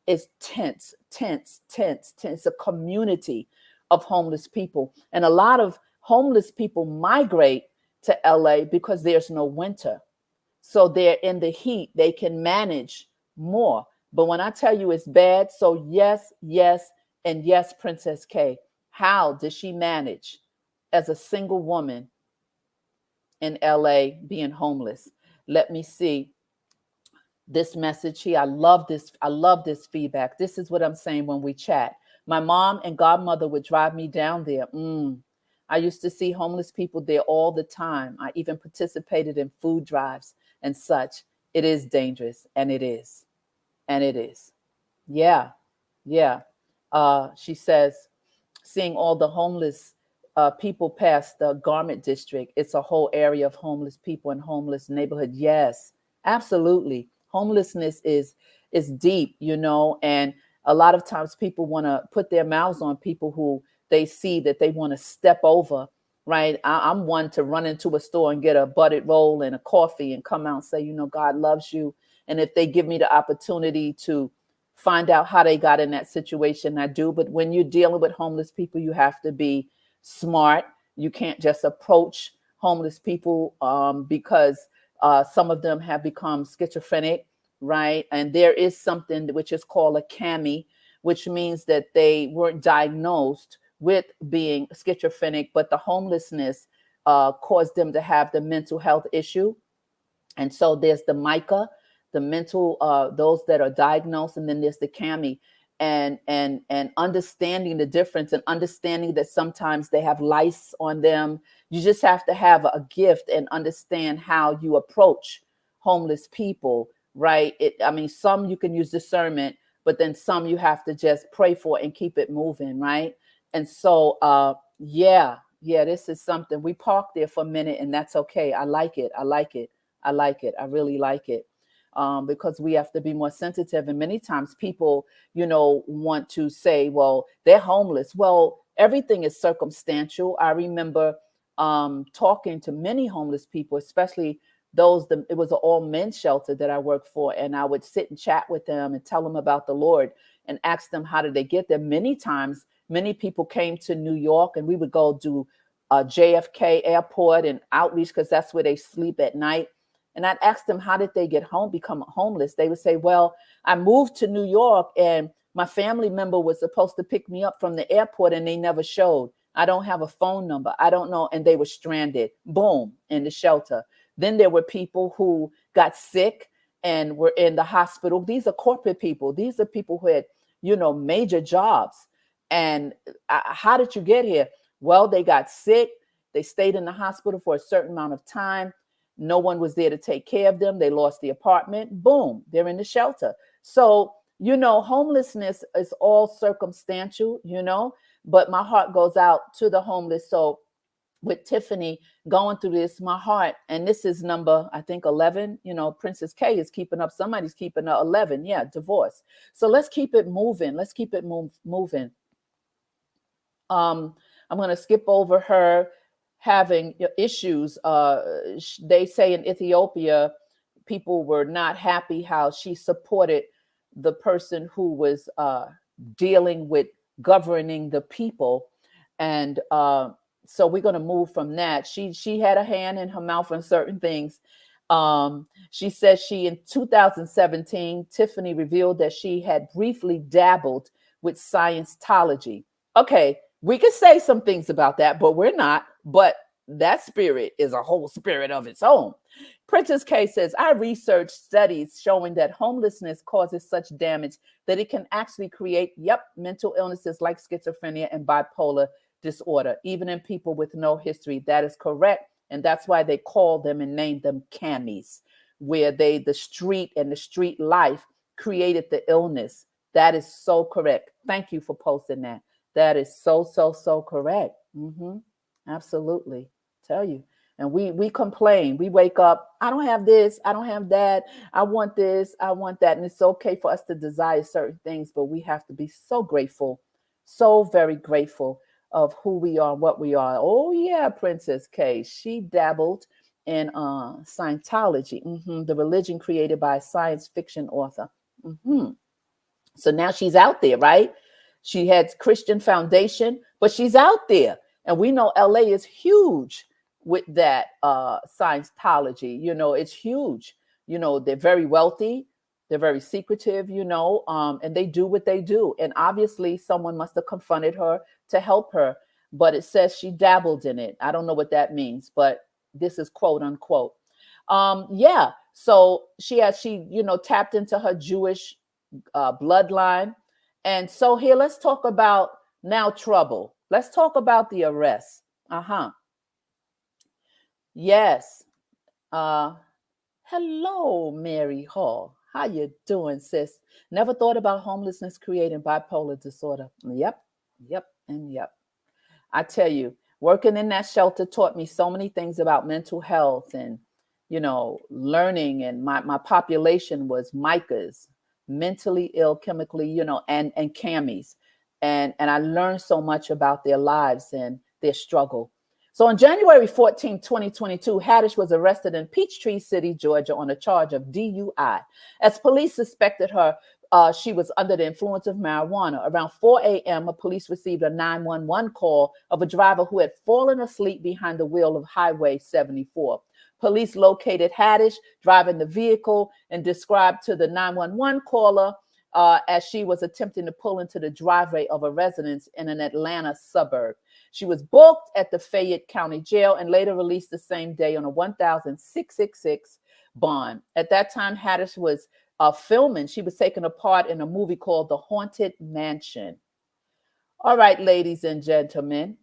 Is tents. It's a community of homeless people. And a lot of homeless people migrate to LA because there's no winter. So they're in the heat. They can manage more. But when I tell you it's bad, so yes, and yes, Princess K, how does she manage as a single woman in LA being homeless? Let me see this message here. I love this feedback. This is what I'm saying when we chat. My mom and godmother would drive me down there. I used to see homeless people there all the time. I even participated in food drives and such. It is dangerous, and it is. Yeah. She says, seeing all the homeless people past the garment district, it's a whole area of homeless people and homeless neighborhood. Yes, absolutely. Homelessness is deep, and a lot of times people want to put their mouths on people who they see that they want to step over, right? I'm one to run into a store and get a buttered roll and a coffee and come out and say, God loves you. And if they give me the opportunity to find out how they got in that situation, I do. But when you're dealing with homeless people, you have to be smart. You can't just approach homeless people because some of them have become schizophrenic, right? And there is something which is called a CAMI, which means that they weren't diagnosed with being schizophrenic, but the homelessness caused them to have the mental health issue. And so there's the MICA, the mental, those that are diagnosed, and then there's the CAMI. and understanding the difference, and understanding that sometimes they have lice on them. You just have to have a gift and understand how you approach homeless people, right? I mean, some you can use discernment, but then some you have to just pray for and keep it moving, right? And so, yeah, this is something. We parked there for a minute, and that's okay. I like it. I like it. I like it. I really like it. Because we have to be more sensitive. And many times people, want to say, well, they're homeless. Well, everything is circumstantial. I remember talking to many homeless people, especially it was an all men's shelter that I worked for. And I would sit and chat with them and tell them about the Lord and ask them, how did they get there? Many times, many people came to New York, and we would go do JFK airport and outreach, because that's where they sleep at night. And I'd ask them, how did they become homeless? They would say, well, I moved to New York, and my family member was supposed to pick me up from the airport, and they never showed. I don't have a phone number. I don't know. And they were stranded, boom, in the shelter. Then there were people who got sick and were in the hospital. These are corporate people. These are people who had, major jobs. And how did you get here? Well, they got sick. They stayed in the hospital for a certain amount of time. No one was there to take care of them. They lost the apartment. Boom, they're in the shelter. So, homelessness is all circumstantial, but my heart goes out to the homeless. So with Tiffany going through this, my heart, and this is number, I think 11, Princess K is keeping up. Somebody's keeping up 11. Yeah, divorce. So let's keep it moving. Let's keep it moving. I'm going to skip over her having issues. They say in Ethiopia, people were not happy how she supported the person who was dealing with governing the people. And so we're going to move from that. She had a hand in her mouth on certain things. She says in 2017, Tiffany revealed that she had briefly dabbled with Scientology. Okay, we could say some things about that, but we're not. But that spirit is a whole spirit of its own. Princess K says, I researched studies showing that homelessness causes such damage that it can actually create, mental illnesses like schizophrenia and bipolar disorder, even in people with no history. That is correct. And that's why they call them and named them cammies, where the street and the street life created the illness. That is so correct. Thank you for posting that. That is so correct. Absolutely. Tell you. And we complain. We wake up, I don't have this, I don't have that, I want this, I want that. And it's okay for us to desire certain things, but we have to be so grateful, so very grateful of who we are, what we are. Oh yeah, Princess K, she dabbled in Scientology, the religion created by a science fiction author. So now she's out there, right? She had Christian foundation, but she's out there. And we know LA is huge with that Scientology. It's huge. They're very wealthy. They're very secretive, and they do what they do. And obviously someone must have confronted her to help her. But it says she dabbled in it. I don't know what that means, but this is quote unquote. So she tapped into her Jewish bloodline. And so here, let's talk about now trouble. Let's talk about the arrest. Yes. Hello, Mary Hall. How you doing, sis? Never thought about homelessness creating bipolar disorder. Yep. I tell you, working in that shelter taught me so many things about mental health and, learning. And my population was Micahs, mentally ill, chemically, and camis. And I learned so much about their lives and their struggle. So on January 14, 2022, Haddish was arrested in Peachtree City, Georgia, on a charge of DUI. As police suspected her, she was under the influence of marijuana. Around 4 a.m., police received a 911 call of a driver who had fallen asleep behind the wheel of Highway 74. Police located Haddish driving the vehicle and described to the 911 caller as she was attempting to pull into the driveway of a residence in an Atlanta suburb. She was booked at the Fayette County Jail and later released the same day on a $1,666 bond. At that time, Haddish was filming. She was taking a part in a movie called The Haunted Mansion. All right, ladies and gentlemen,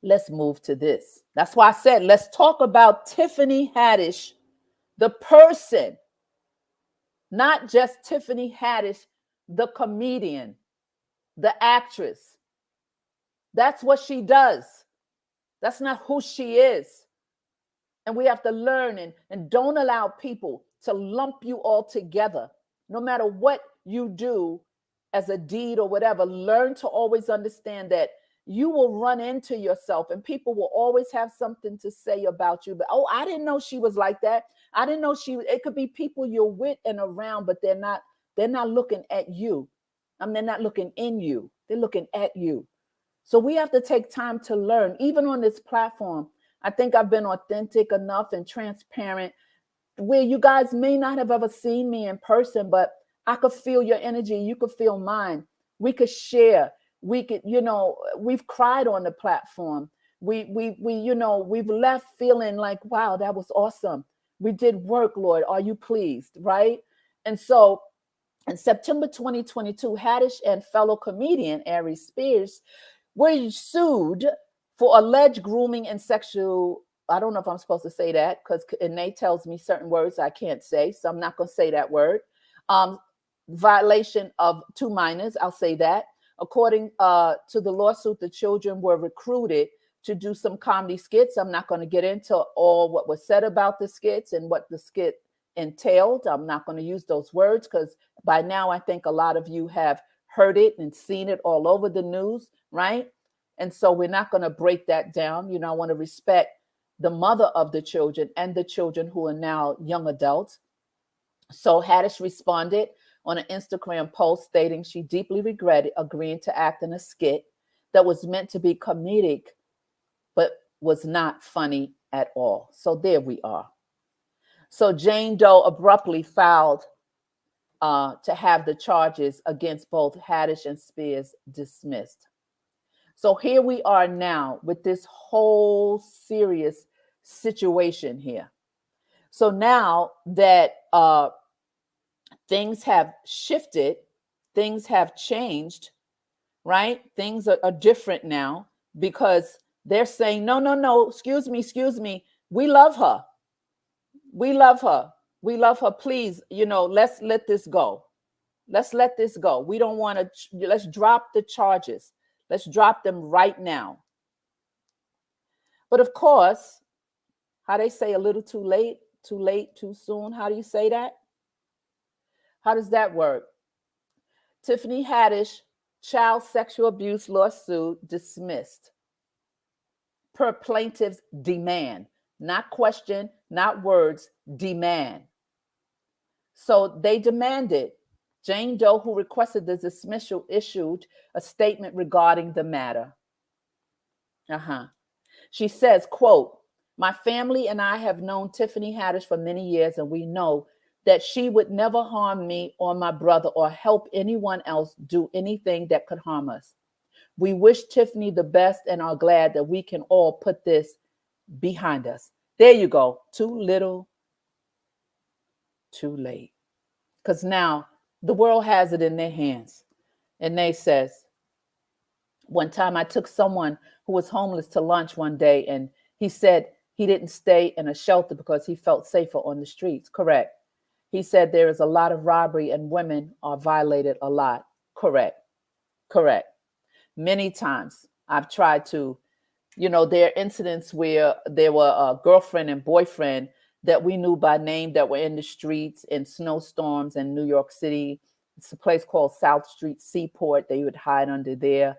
let's move to this. That's why I said, let's talk about Tiffany Haddish, the person, not just Tiffany Haddish, the comedian, the actress. That's what she does. That's not who she is. And we have to learn and don't allow people to lump you all together. No matter what you do as a deed or whatever, learn to always understand that you will run into yourself and people will always have something to say about you. But, oh, I didn't know she was like that. I didn't know it could be people you're with and around, but they're not looking at you. They're not looking in you. They're looking at you. So we have to take time to learn. Even on this platform, I think I've been authentic enough and transparent where you guys may not have ever seen me in person, but I could feel your energy. You could feel mine. We could share. We could, we've cried on the platform. We've left feeling like, wow, that was awesome. We did work, Lord. Are you pleased? Right? And so in September 2022, Haddish and fellow comedian Ari Spears were sued for alleged grooming and sexual, I don't know if I'm supposed to say that because Nate tells me certain words I can't say, so I'm not going to say that word. Violation of 2 minors, I'll say that. According to the lawsuit, the children were recruited to do some comedy skits. I'm not going to get into all what was said about the skits and what the skit entailed. I'm not going to use those words because by now I think a lot of you have heard it and seen it all over the news, right? And so we're not going to break that down. I want to respect the mother of the children and the children who are now young adults. So Haddish responded on an Instagram post stating she deeply regretted agreeing to act in a skit that was meant to be comedic, but was not funny at all. So there we are. So Jane Doe abruptly filed to have the charges against both Haddish and Spears dismissed. So here we are now with this whole serious situation here. So now that things have shifted, things have changed, right? Things are different now because they're saying, no, excuse me. We love her. We love her. We love her. Please, let's let this go. Let's let this go. We don't want to, let's drop the charges. Let's drop them right now. But of course, how they say a little too late, too soon. How do you say that? How does that work? Tiffany Haddish, child sexual abuse lawsuit dismissed per plaintiff's demand. Not question, not words, demand. So they demanded. Jane Doe, who requested the dismissal, issued a statement regarding the matter. She says, quote, "My family and I have known Tiffany Haddish for many years, and we know that she would never harm me or my brother or help anyone else do anything that could harm us. We wish Tiffany the best and are glad that we can all put this behind us." There you go. Too little, too late. Because now the world has it in their hands. And they says, one time I took someone who was homeless to lunch one day, and he said he didn't stay in a shelter because he felt safer on the streets. Correct. He said there is a lot of robbery and women are violated a lot. Correct. Many times I've tried to, there are incidents where there were a girlfriend and boyfriend that we knew by name that were in the streets in snowstorms in New York City. It's a place called South Street Seaport. They would hide under there.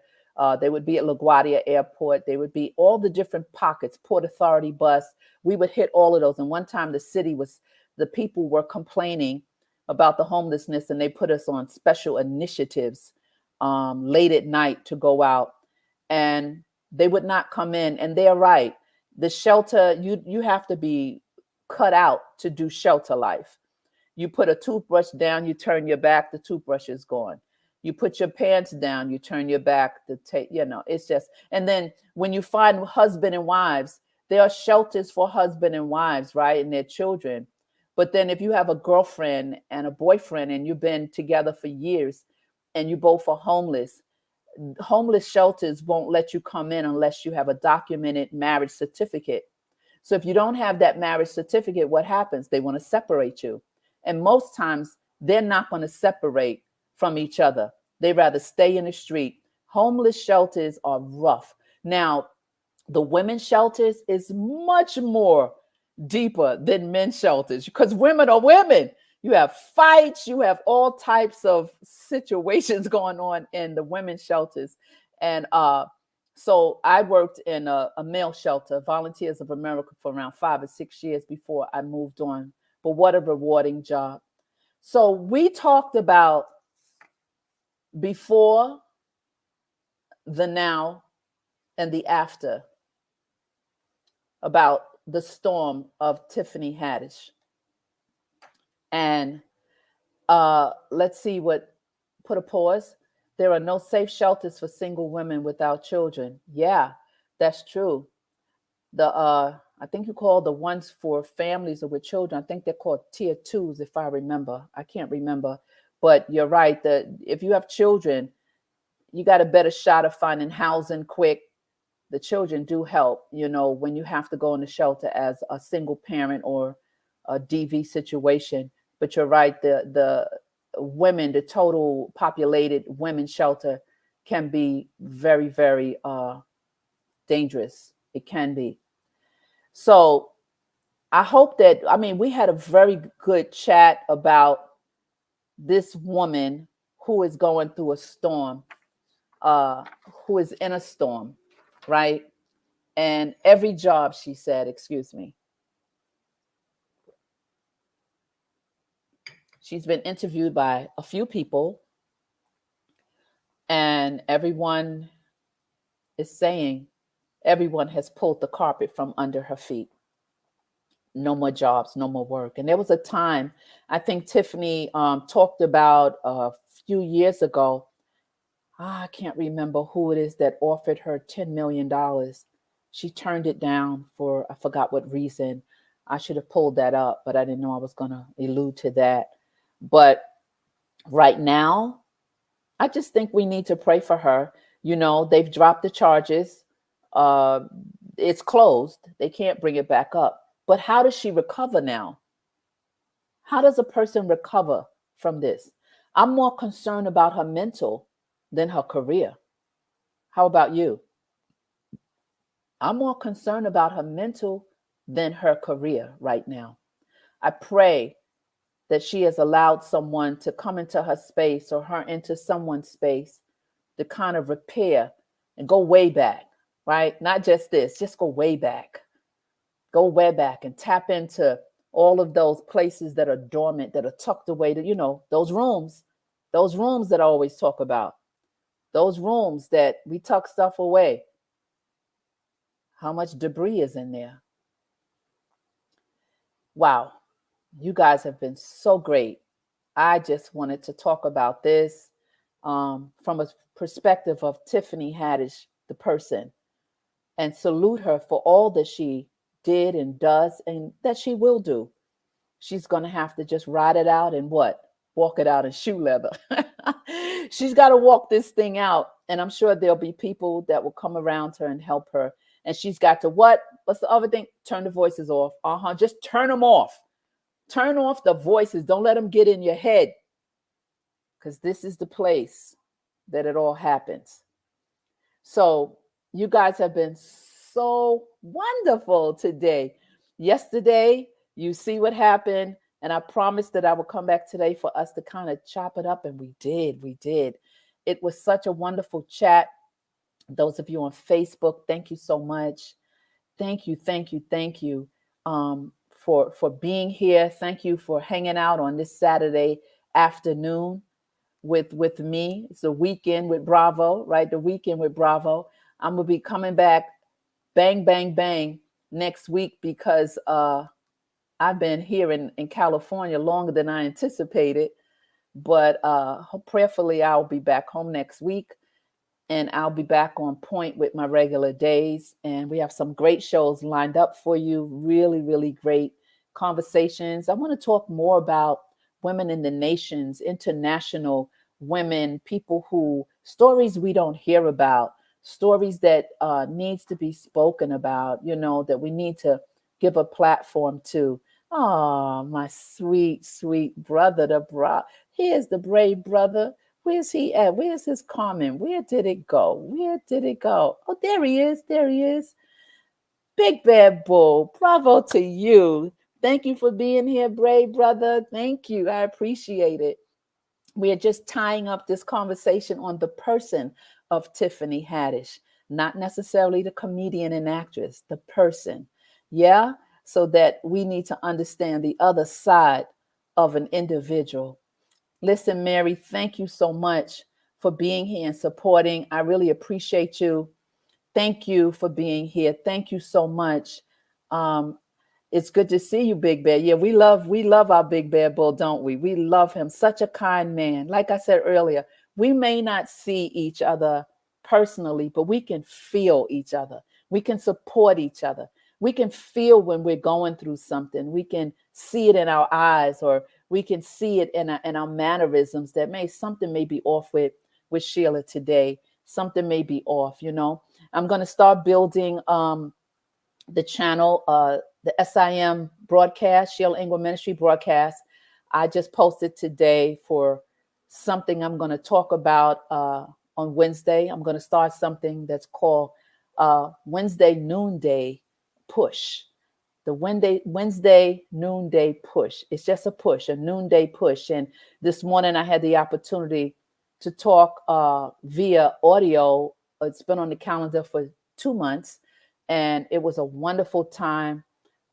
They would be at LaGuardia Airport. They would be all the different pockets, Port Authority bus. We would hit all of those. And one time the people were complaining about the homelessness, and they put us on special initiatives late at night to go out, and they would not come in. And they're right. The shelter, you have to be cut out to do shelter life. You put a toothbrush down, you turn your back, the toothbrush is gone. You put your pants down, you turn your back, it's just, and then when you find husband and wives, there are shelters for husband and wives, right? And their children. But then if you have a girlfriend and a boyfriend and you've been together for years and you both are homeless shelters won't let you come in unless you have a documented marriage certificate. So if you don't have that marriage certificate, what happens? They want to separate you. And most times they're not going to separate from each other. They rather stay in the street. Homeless shelters are rough. Now, the women's shelters is much more deeper than men's shelters because women are women. You have fights, you have all types of situations going on in the women's shelters. And so I worked in a male shelter, Volunteers of America, for around 5 or 6 years before I moved on. But what a rewarding job. So we talked about before, the now, and the after, about the storm of Tiffany Haddish. And let's see what, put a pause. There are no safe shelters for single women without children. Yeah, that's true. I think you call the ones for families or with children, I think they're called tier 2s, if I remember. I can't remember. But you're right, that if you have children, you got a better shot of finding housing quick. The children do help, when you have to go in the shelter as a single parent or a DV situation. But you're right, the women, the total populated women's shelter can be very, very dangerous. It can be. So I hope that, we had a very good chat about this woman who is going through a storm, who is in a storm, right? And every job, she said, excuse me, she's been interviewed by a few people, and everyone is saying everyone has pulled the carpet from under her feet. No more jobs, no more work. And there was a time, I think Tiffany talked about a few years ago, I can't remember who it is that offered her $10 million. She turned it down for, I forgot what reason. I should have pulled that up, but I didn't know I was going to allude to that. But right now, I just think we need to pray for her. They've dropped the charges. It's closed. They can't bring it back up. But how does she recover now? How does a person recover from this? I'm more concerned about her mental than her career. How about you? I'm more concerned about her mental than her career right now. I pray that she has allowed someone to come into her space or her into someone's space to kind of repair and go way back, right? Not just this, just go way back. Go way back and tap into all of those places that are dormant, that are tucked away to, those rooms that I always talk about, those rooms that we tuck stuff away. How much debris is in there? Wow. You guys have been so great. I just wanted to talk about this from a perspective of Tiffany Haddish, the person, and salute her for all that she did and does and that she will do. She's going to have to just ride it out and walk it out in shoe leather. She's got to walk this thing out. And I'm sure there'll be people that will come around her and help her. And she's got to what's the other thing? Turn the voices off. Just turn them off. Turn off the voices. Don't let them get in your head, because this is the place that it all happens. So you guys have been so wonderful today. Yesterday, you see what happened. And I promised that I would come back today for us to kind of chop it up. And we did. It was such a wonderful chat. Those of you on Facebook, thank you so much. Thank you for being here. Thank you for hanging out on this Saturday afternoon with me. It's the weekend with Bravo, right? The weekend with Bravo. I'm going to be coming back bang, bang, bang next week because I've been here in California longer than I anticipated. But prayerfully, I'll be back home next week. And I'll be back on point with my regular days. And we have some great shows lined up for you. Really, really great conversations. I want to talk more about women in the nations, international women, people who stories we don't hear about, stories that needs to be spoken about, that we need to give a platform to. Oh, my sweet, sweet brother, here's the brave brother. Where's he at? Where's his comment? Where did it go? Where did it go? Oh, there he is. There he is. Big Bad Bull, bravo to you. Thank you for being here, brave brother. Thank you. I appreciate it. We are just tying up this conversation on the person of Tiffany Haddish, not necessarily the comedian and actress, the person. Yeah. So that we need to understand the other side of an individual. Listen, Mary, thank you so much for being here and supporting. I really appreciate you. Thank you for being here. Thank you so much. Um, it's good to see you, Big Bear. Yeah, we love our Big Bear Bull, don't we? We love him. Such a kind man. Like I said earlier, we may not see each other personally, but we can feel each other. We can support each other. We can feel when we're going through something. We can see it in our eyes, or we can see it in our mannerisms that something may be off with Sheila today. Something may be off, I'm going to start building the channel, the SIM broadcast, Sheila Ingram Ministry broadcast. I just posted today for something I'm going to talk about on Wednesday. I'm going to start something that's called Wednesday Noonday Push. The Wednesday Noonday Push. It's just a push, a noonday push. And this morning I had the opportunity to talk via audio. It's been on the calendar for 2 months, and it was a wonderful time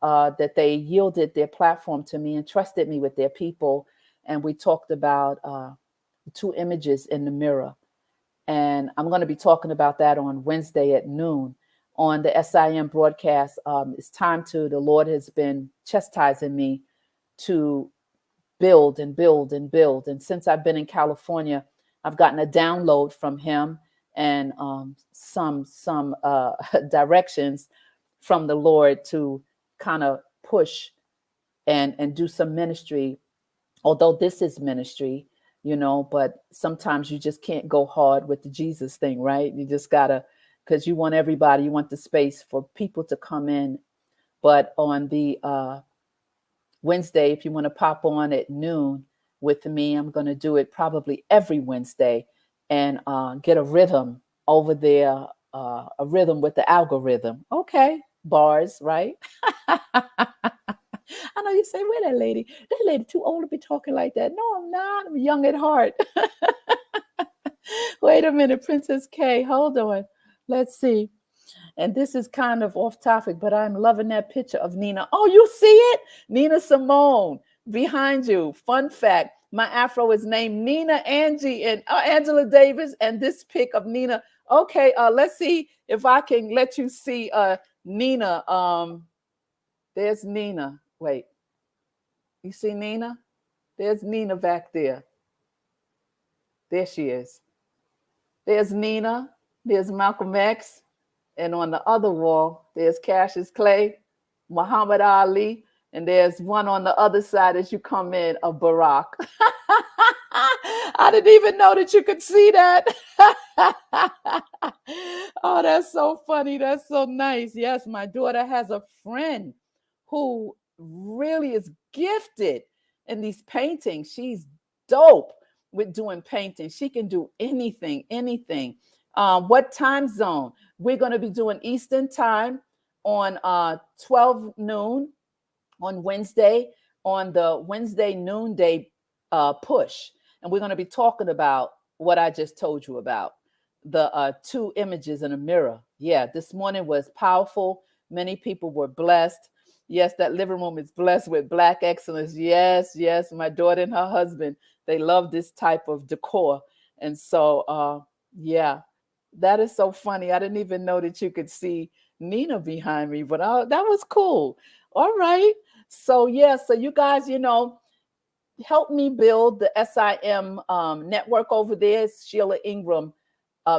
that they yielded their platform to me and trusted me with their people. And we talked about 2 images in the mirror. And I'm going to be talking about that on Wednesday at noon on the SIM broadcast. The Lord has been chastising me to build and build and build. And since I've been in California, I've gotten a download from him and some directions from the Lord to kind of push and do some ministry. Although this is ministry, but sometimes you just can't go hard with the Jesus thing, right? You just gotta, because you want the space for people to come in. But on the Wednesday, if you want to pop on at noon with me, I'm going to do it probably every Wednesday and get a rhythm over there, a rhythm with the algorithm. Okay, bars, right? I know you say, where that lady? That lady too old to be talking like that. No, I'm not. I'm young at heart. Wait a minute, Princess K. Hold on. Let's see. And this is kind of off topic, but I'm loving that picture of Nina. Oh, you see it? Nina Simone behind you. Fun fact, my afro is named Nina Angie and Angela Davis. And this pic of Nina. Okay, let's see if I can let you see Nina. There's Nina. Wait. You see Nina? There's Nina back there. There she is. There's Nina. There's Malcolm X. And on the other wall, there's Cassius Clay, Muhammad Ali, and there's one on the other side as you come in of Barack. I didn't even know that you could see that. Oh, that's so funny. That's so nice. Yes, my daughter has a friend who really is gifted in these paintings. She's dope with doing painting. She can do anything. What time zone? We're going to be doing Eastern time on 12 noon on Wednesday, on the Wednesday noonday push. And we're going to be talking about what I just told you about, the 2 images in a mirror. Yeah, this morning was powerful. Many people were blessed. Yes, that living room is blessed with Black excellence. Yes, my daughter and her husband, they love this type of decor. And so, yeah. That is so funny. I didn't even know that you could see Nina behind me, but that was cool. All right. So, so you guys, help me build the SIM network over there. It's Sheila Ingram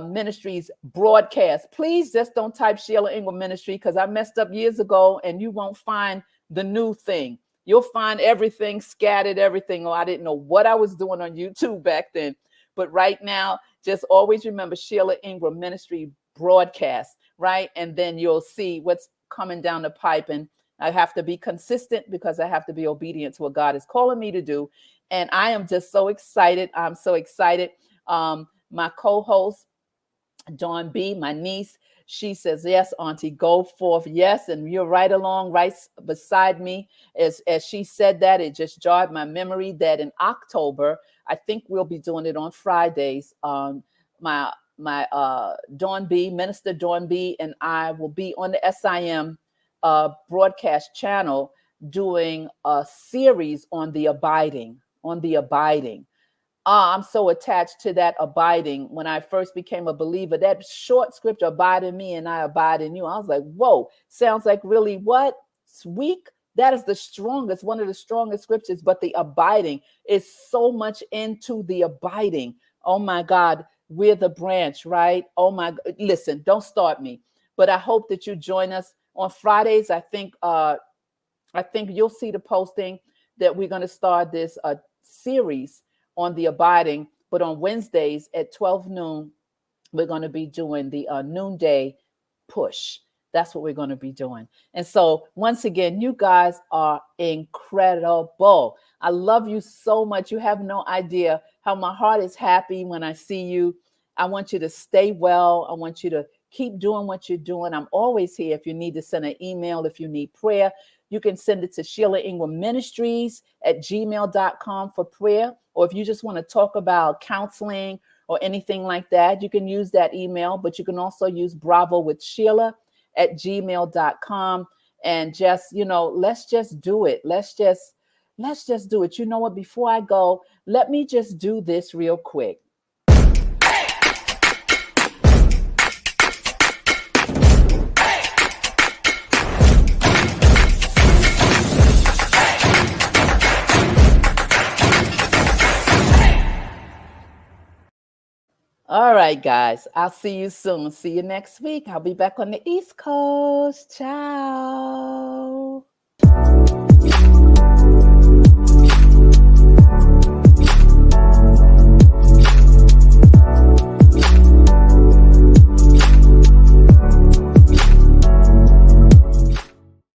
Ministries broadcast. Please just don't type Sheila Ingram Ministry because I messed up years ago and you won't find the new thing. You'll find everything scattered, everything. Oh, I didn't know what I was doing on YouTube back then. But right now, just always remember Sheila Ingram Ministry broadcast, right? And then you'll see what's coming down the pipe. And I have to be consistent because I have to be obedient to what God is calling me to do. And I am just so excited. I'm so excited. My co-host, Dawn B, my niece, she says, yes, Auntie, go forth. Yes. And you're right along, right beside me. As she said that, it just jarred my memory that in October, I think we'll be doing it on Fridays. My Dawn B, Minister Dawn B, and I will be on the SIM broadcast channel doing a series on the abiding, I'm so attached to that abiding. When I first became a believer, that short scripture, abide in me and I abide in you. I was like, whoa, sounds like really what? It's weak. That is the strongest, one of the strongest scriptures, but the abiding is so much into the abiding. Oh my God, we're the branch, right? Oh my, listen, don't start me, but I hope that you join us on Fridays. I think you'll see the posting that we're going to start this series on the abiding, but on Wednesdays at 12 noon, we're going to be doing the noonday push. That's what we're going to be doing. And so once again, you guys are incredible. I love you so much. You have no idea how my heart is happy when I see you. I want you to stay well. I want you to keep doing what you're doing. I'm always here. If you need to send an email, if you need prayer, you can send it to Sheila Ingram Ministries at gmail.com for prayer. Or if you just want to talk about counseling or anything like that, you can use that email. But you can also use Bravo with Sheila at gmail.com. And just, let's just do it. Let's just do it. You know what? Before I go, let me just do this real quick. All right, guys. I'll see you soon. See you next week. I'll be back on the East Coast. Ciao.